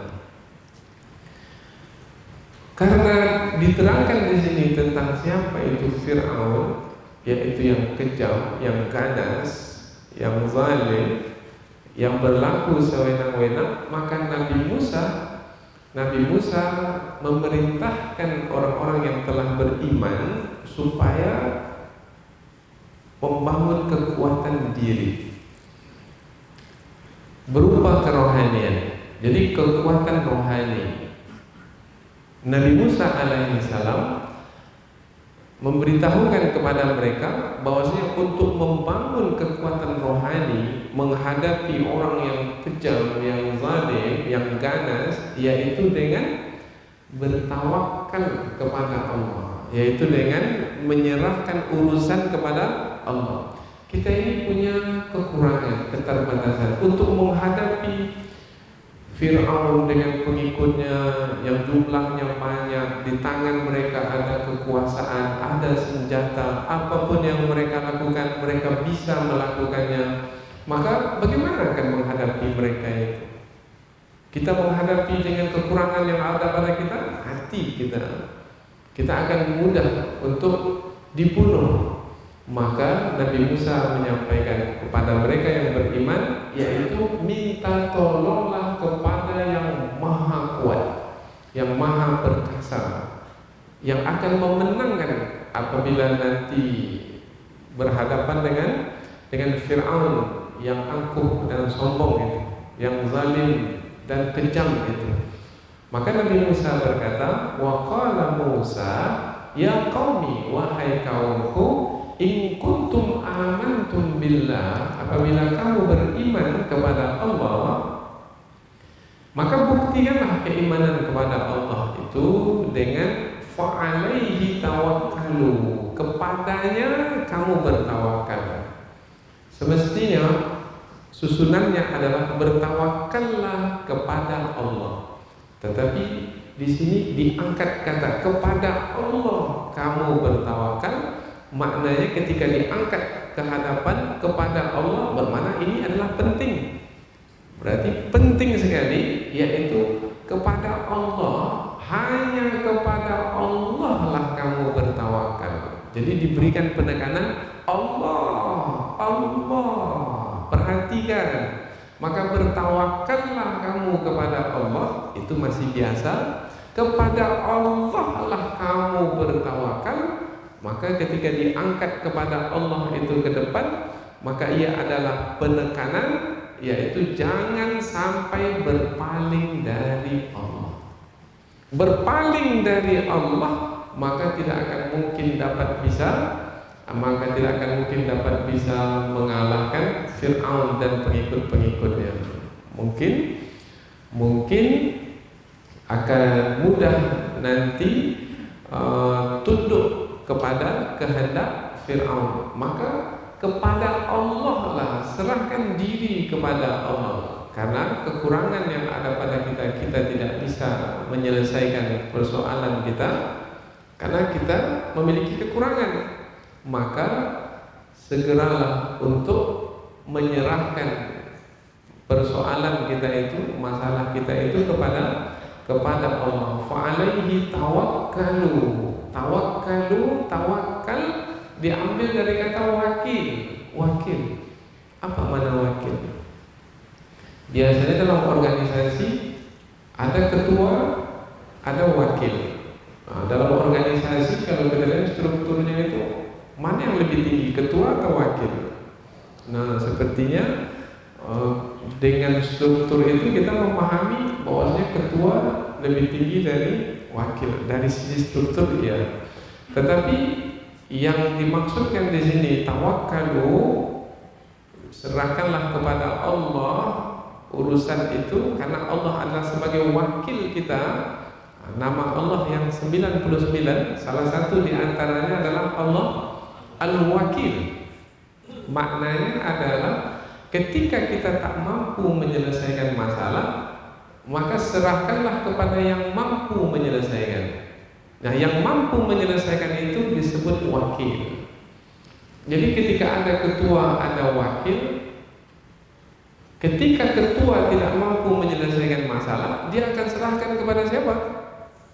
Karena diterangkan di sini tentang siapa itu Fir'aun, yaitu yang kejam, yang ganas, yang zalim, yang berlaku sewenang-wenang, maka Nabi Musa memerintahkan orang-orang yang telah beriman supaya membangun kekuatan diri berupa kerohanian. Jadi kekuatan rohani. Nabi Musa alaihissalam memberitahukan kepada mereka bahwasanya untuk membangun kekuatan rohani menghadapi orang yang kejam, yang zalim, yang ganas, yaitu dengan bertawakal kepada Allah, yaitu dengan menyerahkan urusan kepada Allah. Kita ini punya kekurangan, keterbatasan untuk menghadapi Fir'aun dengan pengikutnya yang jumlahnya banyak, di tangan mereka ada kekuasaan, ada senjata, apapun yang mereka lakukan, mereka bisa melakukannya. Maka bagaimana akan menghadapi mereka itu? Kita menghadapi dengan kekurangan yang ada pada kita, hati kita akan mudah untuk dibunuh. Maka Nabi Musa menyampaikan kepada mereka yang beriman, yaitu minta tolonglah kepada yang maha kuat, yang maha perkasa, yang akan memenangkan apabila nanti berhadapan dengan Fir'aun yang angkuh dan sombong itu, yang zalim dan kejam itu. Maka Nabi Musa berkata, wa qala Musa ya qaumi, wahai kaumku, in kuntum amantum billah, apabila kamu beriman kepada Allah, maka buktikanlah keimanan kepada Allah itu dengan fa'alaihi tawakkalu, kepadanya kamu bertawakal. Semestinya susunannya adalah bertawakallah kepada Allah. Tetapi di sini diangkat kata kepada Allah kamu bertawakal. Maknanya ketika diangkat ke hadapan kepada Allah, bermakna ini adalah penting. Berarti penting sekali, yaitu kepada Allah, hanya kepada Allah lah kamu bertawakal. Jadi diberikan penekanan Allah. Perhatikan. Maka bertawakallah kamu kepada Allah, itu masih biasa. Kepada Allah lah kamu bertawakal. Maka ketika diangkat kepada Allah itu ke depan, maka ia adalah penekanan, yaitu jangan sampai berpaling dari Allah. Berpaling dari Allah, maka tidak akan mungkin dapat bisa mengalahkan Fir'aun dan pengikut-pengikutnya. Mungkin akan mudah nanti tunduk kepada kehendak Fir'aun. Maka kepada Allah lah, serahkan diri kepada Allah. Karena kekurangan yang ada pada kita tidak bisa menyelesaikan persoalan kita, karena kita memiliki kekurangan. Maka segeralah untuk menyerahkan persoalan kita itu, masalah kita itu kepada Allah. Fa'alaihi tawakkalu. Tawakal diambil dari kata wakil. Apa makna wakil? Biasanya dalam organisasi ada ketua, ada wakil. Nah, dalam organisasi kalau kita lihat strukturnya itu, mana yang lebih tinggi, ketua atau wakil? Nah, sepertinya dengan struktur itu kita memahami bahwasanya ketua lebih tinggi dari wakil dari sisi struktur ya. Tetapi Yang dimaksudkan di sini tawakkalu, serahkanlah kepada Allah urusan itu, karena Allah adalah sebagai wakil kita. Nama Allah yang 99, salah satu di antaranya adalah Allah Al-Wakil. Maknanya adalah ketika kita tak mampu menyelesaikan masalah, maka serahkanlah kepada yang mampu menyelesaikan. Nah, yang mampu menyelesaikan itu disebut wakil. Jadi ketika ada ketua, ada wakil. Ketika ketua tidak mampu menyelesaikan masalah, dia akan serahkan kepada siapa?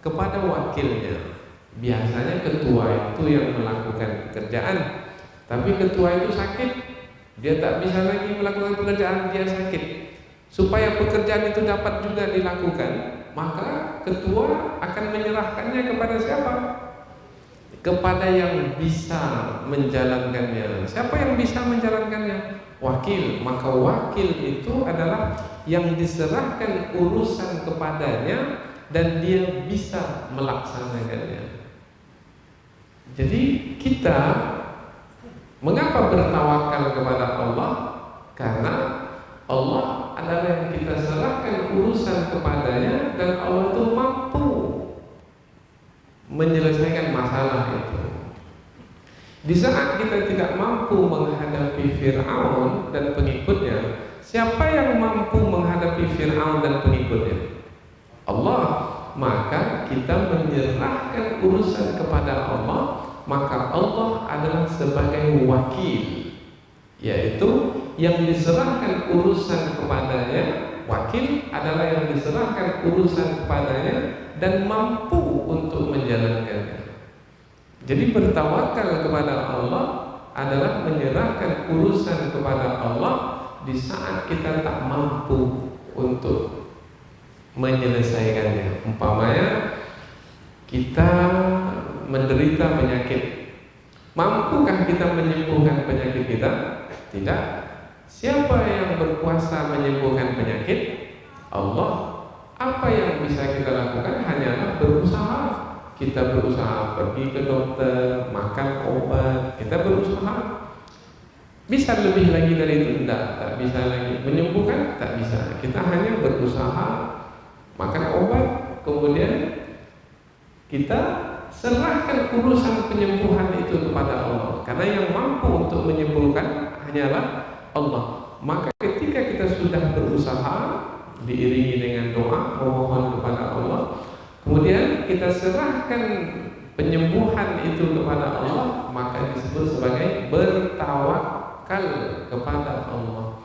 Kepada wakilnya. Biasanya ketua itu yang melakukan pekerjaan, tapi ketua itu sakit, dia tak bisa lagi melakukan pekerjaan, dia sakit. Supaya pekerjaan itu dapat juga dilakukan, maka ketua akan menyerahkannya kepada siapa? Kepada yang bisa menjalankannya. Siapa yang bisa menjalankannya? Wakil. Maka wakil itu adalah yang diserahkan urusan kepadanya dan dia bisa melaksanakannya. Jadi kita mengapa bertawakal kepada Allah? Karena Allah adalah yang kita serahkan urusan kepadanya dan Allah itu mampu menyelesaikan masalah itu. Di saat kita tidak mampu menghadapi Fir'aun dan pengikutnya, siapa yang mampu menghadapi Fir'aun dan pengikutnya? Allah. Maka kita menyerahkan urusan kepada Allah, maka Allah adalah sebagai wakil, yaitu yang diserahkan urusan kepadanya. Wakil adalah yang diserahkan urusan kepadanya dan mampu untuk menjalankannya. Jadi bertawakal kepada Allah adalah menyerahkan urusan kepada Allah di saat kita tak mampu untuk menyelesaikannya. Umpamanya kita menderita penyakit, mampukah kita menyembuhkan penyakit kita? Tidak. Siapa yang berkuasa menyembuhkan penyakit? Allah. Apa yang bisa kita lakukan hanyalah berusaha. Kita berusaha pergi ke dokter, makan obat, kita berusaha. Bisa lebih lagi dari itu? Tidak, tak bisa lagi. Menyembuhkan? Tak bisa. Kita hanya berusaha, makan obat, kemudian kita serahkan urusan penyembuhan itu kepada Allah. Karena yang mampu untuk menyembuhkan hanyalah Allah. Maka ketika kita sudah berusaha, diiringi dengan doa, memohon kepada Allah, kemudian kita serahkan penyembuhan itu kepada Allah, maka disebut sebagai bertawakal kepada Allah.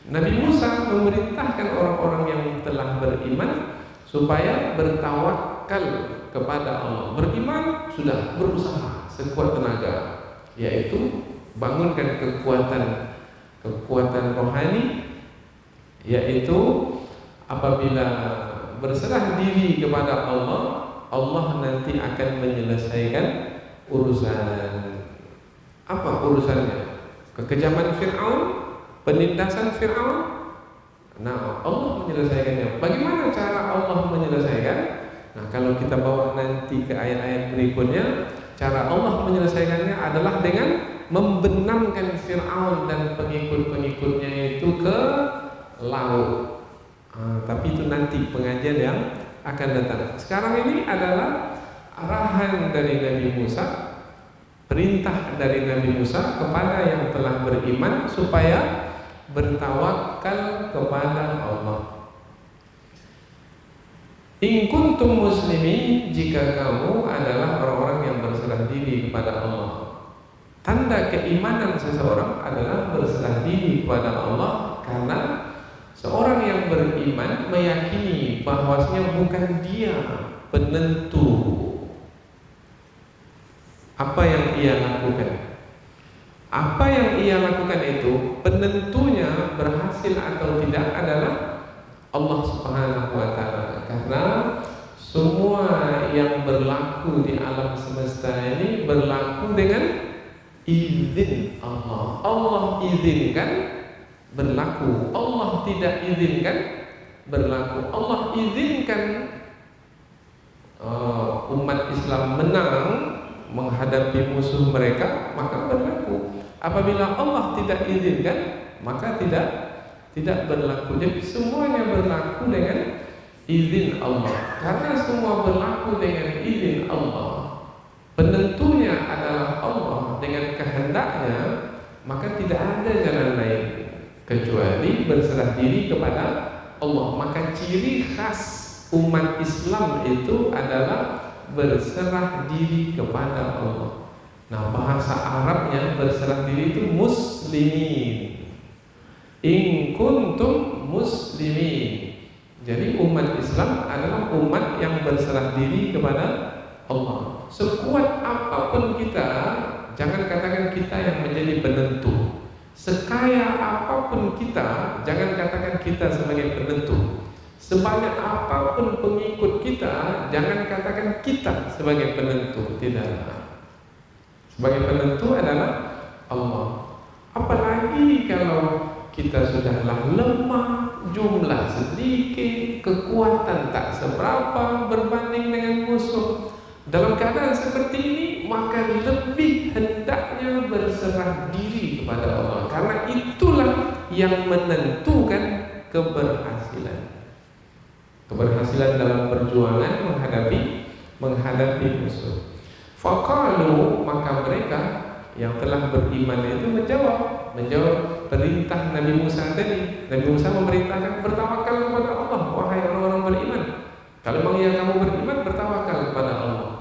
Nabi Musa memerintahkan orang-orang yang telah beriman supaya bertawakal kepada Allah. Beriman sudah, berusaha sekuat tenaga, yaitu bangunkan kekuatan rohani, yaitu apabila berserah diri kepada Allah, Allah nanti akan menyelesaikan urusan. Apa urusannya? Kekejaman Fir'aun, penindasan Fir'aun. Nah, Allah menyelesaikannya. Bagaimana cara Allah menyelesaikan? Nah, kalau kita bawa nanti ke ayat-ayat berikutnya, cara Allah menyelesaikannya adalah dengan membenamkan Fir'aun dan pengikut-pengikutnya itu ke laut. Tapi itu nanti pengajian yang akan datang. Sekarang ini adalah arahan dari Nabi Musa, perintah dari Nabi Musa kepada yang telah beriman supaya bertawakal kepada Allah. In kuntum muslimin, jika kamu adalah orang-orang yang berserah diri kepada Allah. Tanda keimanan seseorang adalah berserah diri kepada Allah, karena seorang yang beriman meyakini bahwasanya bukan dia penentu apa yang ia lakukan. Apa yang ia lakukan itu, penentunya berhasil atau tidak adalah Allah Subhanahu wa Ta'ala. Karena semua yang berlaku di alam semesta ini berlaku dengan izin Allah. Allah izinkan berlaku, Allah tidak izinkan berlaku. Allah izinkan umat Islam menang, menghadapi musuh mereka, maka berlaku. Apabila Allah tidak izinkan, maka tidak berlaku. Jadi semuanya berlaku dengan izin Allah. Karena semua berlaku dengan izin Allah, penentunya adalah Allah dengan kehendaknya, maka tidak ada jalan lain kecuali berserah diri kepada Allah. Maka ciri khas umat Islam itu adalah berserah diri kepada Allah. Nah, bahasa Arabnya berserah diri itu muslimin. In kuntum muslimin. Jadi umat Islam adalah umat yang berserah diri kepada Allah. Sekuat apapun kita, jangan katakan kita yang menjadi penentu. Sekaya apapun kita, jangan katakan kita sebagai penentu. Sebanyak apapun pengikut kita, jangan katakan kita sebagai penentu. Tidak. Sebagai penentu adalah Allah. Apalagi kalau kita sudahlah lemah, jumlah sedikit, kekuatan tak seberapa berbanding dengan musuh. Dalam keadaan seperti ini, maka lebih hendaknya berserah diri kepada Allah. Karena itulah yang menentukan keberhasilan. Keberhasilan dalam perjuangan menghadapi musuh. Faqalu, maka mereka yang telah beriman itu menjawab perintah Nabi Musa tadi. Nabi Musa memerintahkan bertawakal kepada Allah, wahai orang-orang beriman. Kalau memang ya kamu beriman, bertawakal kepada Allah.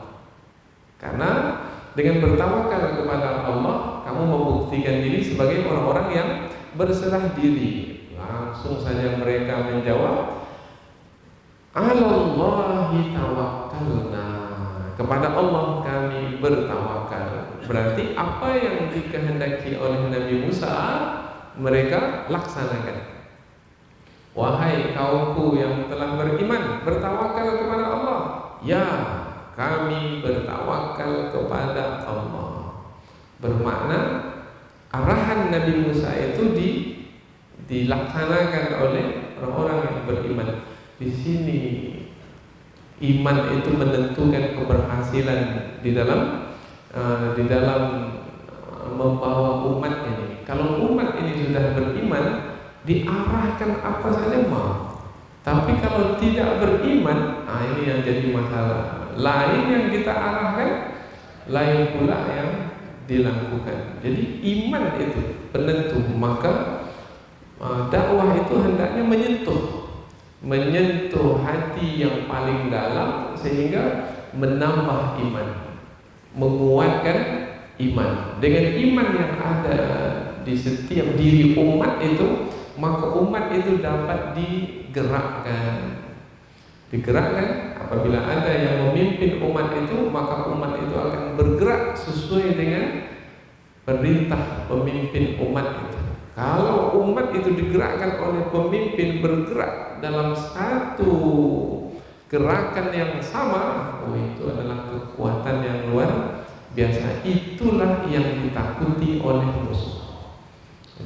Karena dengan bertawakal kepada Allah, kamu membuktikan diri sebagai orang-orang yang berserah diri. Langsung saja mereka menjawab, Alallahi tawakkalna. Kepada Allah kami bertawakal. Berarti apa yang dikehendaki oleh Nabi Musa, mereka laksanakan. Wahai kaumku yang telah beriman, bertawakal kepada Allah. Ya, kami bertawakal kepada Allah. Bermakna arahan Nabi Musa itu dilaksanakan oleh orang-orang yang beriman. Di sini iman itu menentukan keberhasilan di dalam membawa umat ini. Kalau umat ini sudah beriman, diarahkan apa saja mau. Tapi kalau tidak beriman, ini yang jadi masalah. Lain yang kita arahkan, lain pula yang dilakukan. Jadi iman itu penentu. Maka dakwah itu hendaknya menyentuh hati yang paling dalam sehingga menambah iman, menguatkan iman. Dengan iman yang ada di setiap diri umat itu, maka umat itu dapat digerakkan. Apabila ada yang memimpin umat itu, maka umat itu akan bergerak sesuai dengan perintah pemimpin umat itu. Kalau umat itu digerakkan oleh pemimpin bergerak dalam satu gerakan yang sama, itu adalah kekuatan yang luar biasa. Itulah yang ditakuti oleh musuh.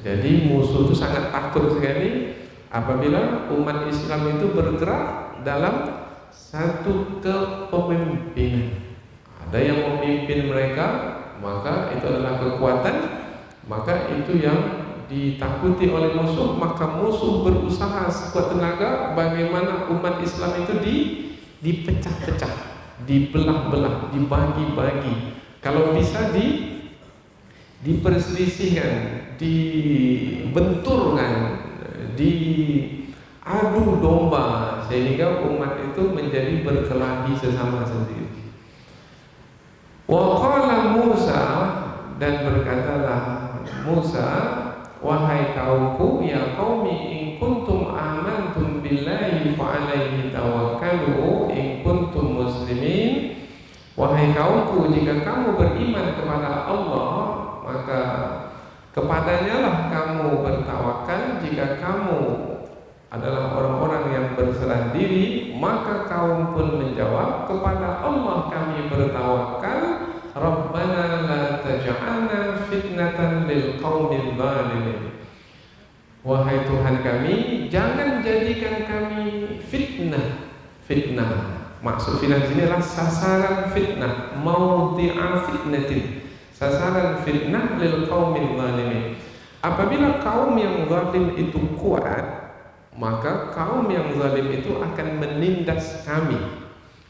Jadi musuh itu sangat takut sekali apabila umat Islam itu bergerak dalam satu kepemimpinan. Ada yang memimpin mereka, maka itu adalah kekuatan, maka itu yang ditakuti oleh musuh. Maka musuh berusaha sekuat tenaga bagaimana umat Islam itu dipecah-pecah, dibelah-belah, dibagi-bagi. Kalau bisa diperselisihkan, dibenturkan, diadu domba sehingga umat itu menjadi berkelahi sesama sendiri. Wa qala Musa, dan berkatalah Musa, wahai kaumku, ya qaumi in kuntum amantum billahi fa alaihi tawakkalu in kuntum muslimin. Wahai kaumku, jika kamu beriman kepada Allah, maka kepadanya lah kamu bertawakal. Jika kamu adalah orang-orang yang berserah diri, maka kaum pun menjawab, kepada Allah kami bertawakal. Rabbana la taj'alna fitnatan lil qaumil zalimin. Wahai Tuhan kami, jangan jadikan kami fitnah. Maksud fitnah di sini adalah sasaran fitnah, maudhi'a fitnatin, sasaran fitnah lil qaumil zalimin. Apabila kaum yang zalim itu kuat, maka kaum yang zalim itu akan menindas kami.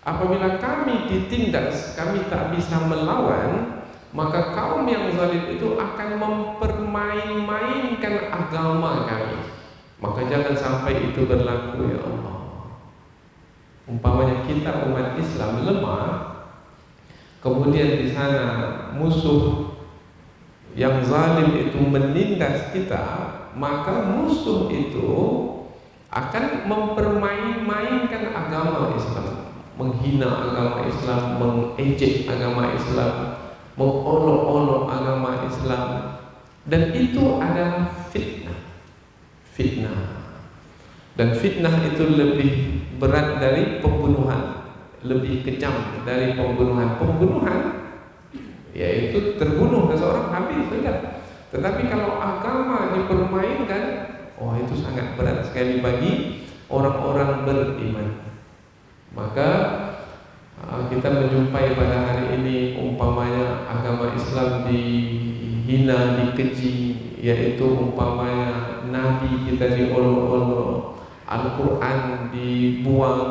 Apabila kami ditindas, kami tak bisa melawan, maka kaum yang zalim itu akan mempermain-mainkan agama kami. Maka jangan sampai itu berlaku, ya Allah. Umpamanya kita umat Islam lemah, kemudian di sana musuh yang zalim itu menindas kita, maka musuh itu akan mempermain-mainkan agama Islam, menghina agama Islam, mengejek agama Islam, mengolok-olok agama Islam, dan itu adalah fitnah. Dan fitnah itu lebih berat dari pembunuhan, lebih kejam dari pembunuhan. Pembunuhan yaitu terbunuh seseorang habis sudah. Tetapi kalau agama dipermainkan, oh itu sangat berat sekali bagi orang-orang beriman. Maka kita menjumpai pada hari ini umpamanya agama Islam dihina, dikeji, yaitu umpamanya Nabi kita diolok-olok, Al-Quran dibuang,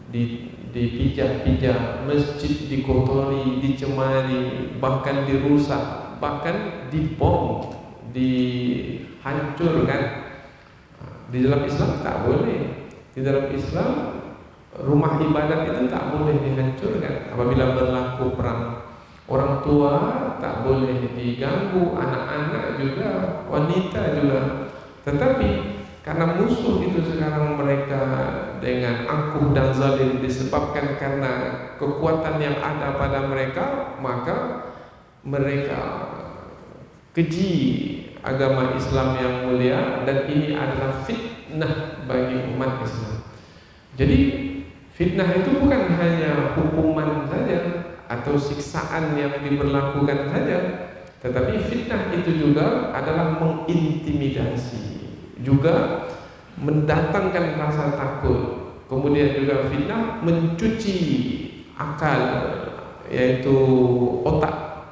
dipijak-pijak, masjid dikotori, dicemari, bahkan dirusak, bahkan dibom, dihancurkan. Di dalam Islam tak boleh. Di dalam Islam rumah ibadat itu tak boleh dihancurkan apabila berlaku perang. Orang tua tak boleh diganggu, anak-anak juga, wanita juga. Tetapi karena musuh itu sekarang mereka dengan angkuh dan zalim disebabkan karena kekuatan yang ada pada mereka, maka mereka keji agama Islam yang mulia, dan ini adalah fitnah bagi umat Islam. Jadi fitnah itu bukan hanya hukuman saja atau siksaan yang diberlakukan saja, tetapi fitnah itu juga adalah mengintimidasi, juga mendatangkan rasa takut. Kemudian juga fitnah mencuci akal, yaitu otak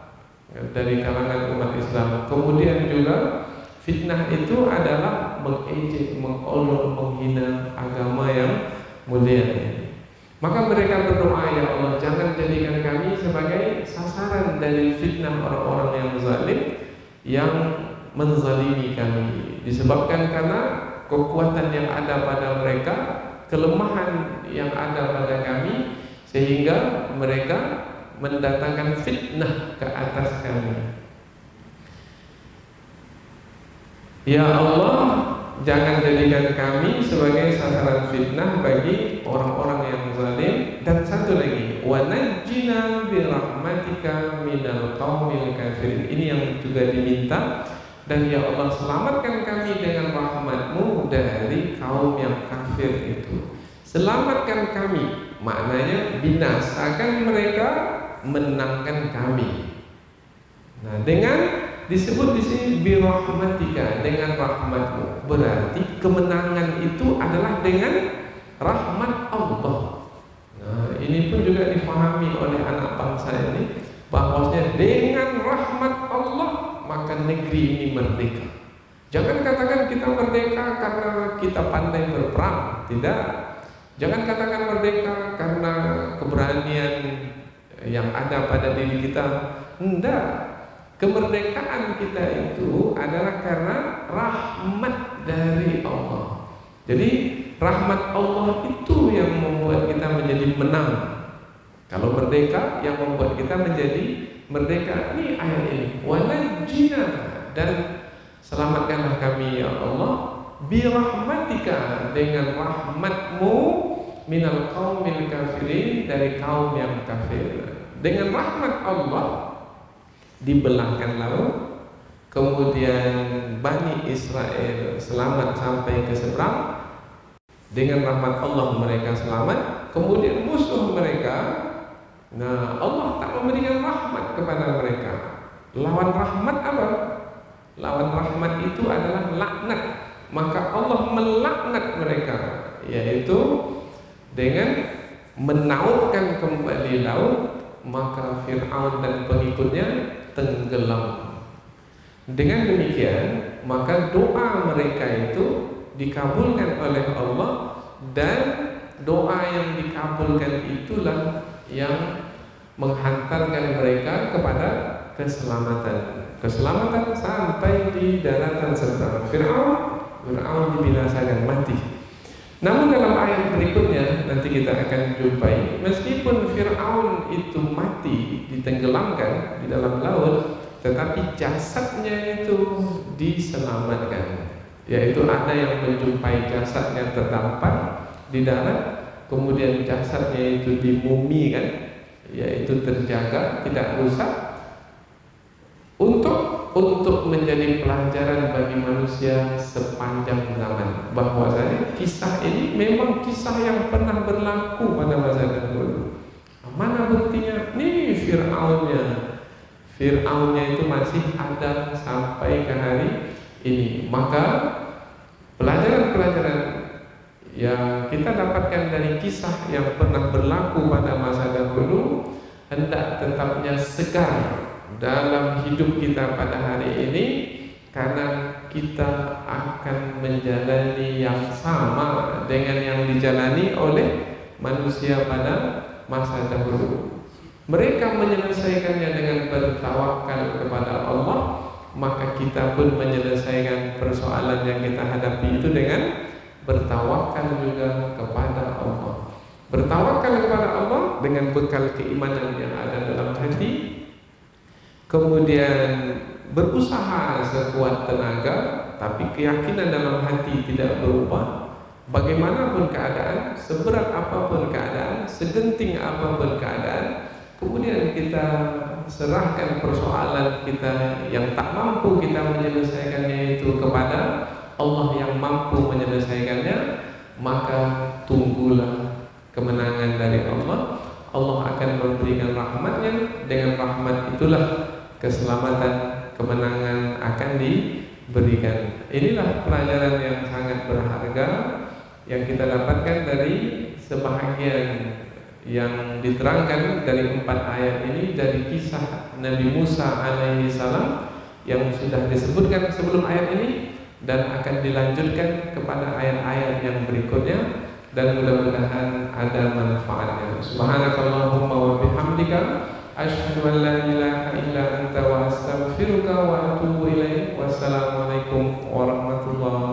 dari kalangan umat Islam. Kemudian juga fitnah itu adalah mengejek, mengolok, menghina agama yang mulia. Maka mereka berdoa, ya Allah, jangan jadikan kami sebagai sasaran dari fitnah orang-orang yang zalim, yang menzalimi kami, disebabkan karena kekuatan yang ada pada mereka, kelemahan yang ada pada kami, sehingga mereka mendatangkan fitnah ke atas kami. Ya Allah, jangan jadikan kami sebagai sasaran fitnah bagi orang-orang yang zalim. Dan satu lagi, wa najjina bi rahmatika minal qaumil kafirin. Ini yang juga diminta. Dan ya Allah, selamatkan kami dengan rahmat-Mu dari kaum yang kafir itu. Selamatkan kami, maknanya binasakan mereka, menangkan kami. Nah, dengan disebut di sini bi rahmatika, dengan rahmat-Mu, berarti kemenangan itu adalah dengan rahmat Allah. Nah, ini pun juga difahami oleh anak bangsa ini, bahwasanya dengan rahmat Allah maka negeri ini merdeka. Jangan katakan kita merdeka karena kita pandai berperang, tidak. Jangan katakan merdeka karena keberanian yang ada pada diri kita, tidak. Kemerdekaan kita itu adalah karena rahmat dari Allah. Jadi rahmat Allah itu yang membuat kita menjadi menang. Kalau merdeka, yang membuat kita menjadi merdeka. Ini ayat ini, wa najjina, dan selamatkanlah kami ya Allah bi rahmatika, dengan rahmat-Mu minal qaumil kafirin, dari kaum yang kafir. Dengan rahmat Allah dibelahkan laut, kemudian Bani Israel selamat sampai ke seberang. Dengan rahmat Allah mereka selamat. Kemudian musuh mereka, nah Allah tak memberikan rahmat kepada mereka. Lawan rahmat apa? Lawan rahmat itu adalah laknat. Maka Allah melaknat mereka, yaitu dengan menautkan kembali laut, maka Fir'aun dan pengikutnya tenggelam. Dengan demikian, maka doa mereka itu dikabulkan oleh Allah, dan doa yang dikabulkan itulah yang menghantarkan mereka kepada keselamatan. Keselamatan sampai di daratan seberang. Fir'aun dibinasakan, mati. Namun dalam ayat berikutnya nanti kita akan jumpai, meskipun Fir'aun itu mati, ditenggelamkan di dalam laut, tetapi jasadnya itu diselamatkan. Yaitu ada yang menjumpai jasadnya terdampar di darat, kemudian jasadnya itu dimumikan, yaitu terjaga, tidak rusak, untuk menjadi pelajaran bagi manusia sepanjang zaman, bahwasanya kisah ini memang kisah yang pernah berlaku pada masa dahulu. Mana buktinya? Nih Fir'aunnya itu masih ada sampai ke hari ini. Maka pelajaran-pelajaran yang kita dapatkan dari kisah yang pernah berlaku pada masa dahulu hendak tetapnya segar dalam hidup kita pada hari ini, karena kita akan menjalani yang sama dengan yang dijalani oleh manusia pada masa dahulu. Mereka menyelesaikannya dengan bertawakal kepada Allah, maka kita pun menyelesaikan persoalan yang kita hadapi itu dengan bertawakal juga kepada Allah. Bertawakal kepada Allah dengan bekal keimanan yang ada dalam hati, kemudian berusaha sekuat tenaga, tapi keyakinan dalam hati tidak berubah. Bagaimanapun keadaan, seberat apapun keadaan, segenting apapun keadaan, kemudian kita serahkan persoalan kita yang tak mampu kita menyelesaikannya itu kepada Allah yang mampu menyelesaikannya, maka tunggulah kemenangan dari Allah. Allah akan memberikan rahmatnya. Dengan rahmat itulah keselamatan, kemenangan akan diberikan. Inilah pelajaran yang sangat berharga yang kita dapatkan dari sebahagian yang diterangkan dari 4 ayat ini, dari kisah Nabi Musa alaihi salam yang sudah disebutkan sebelum ayat ini, dan akan dilanjutkan kepada ayat-ayat yang berikutnya, dan mudah-mudahan ada manfaatnya. Subhanakallahumma wa bihamdika asyhadu an la ilaha illa anta wa astaghfiruka wa atubu ilaik. Wassalamualaikum warahmatullahi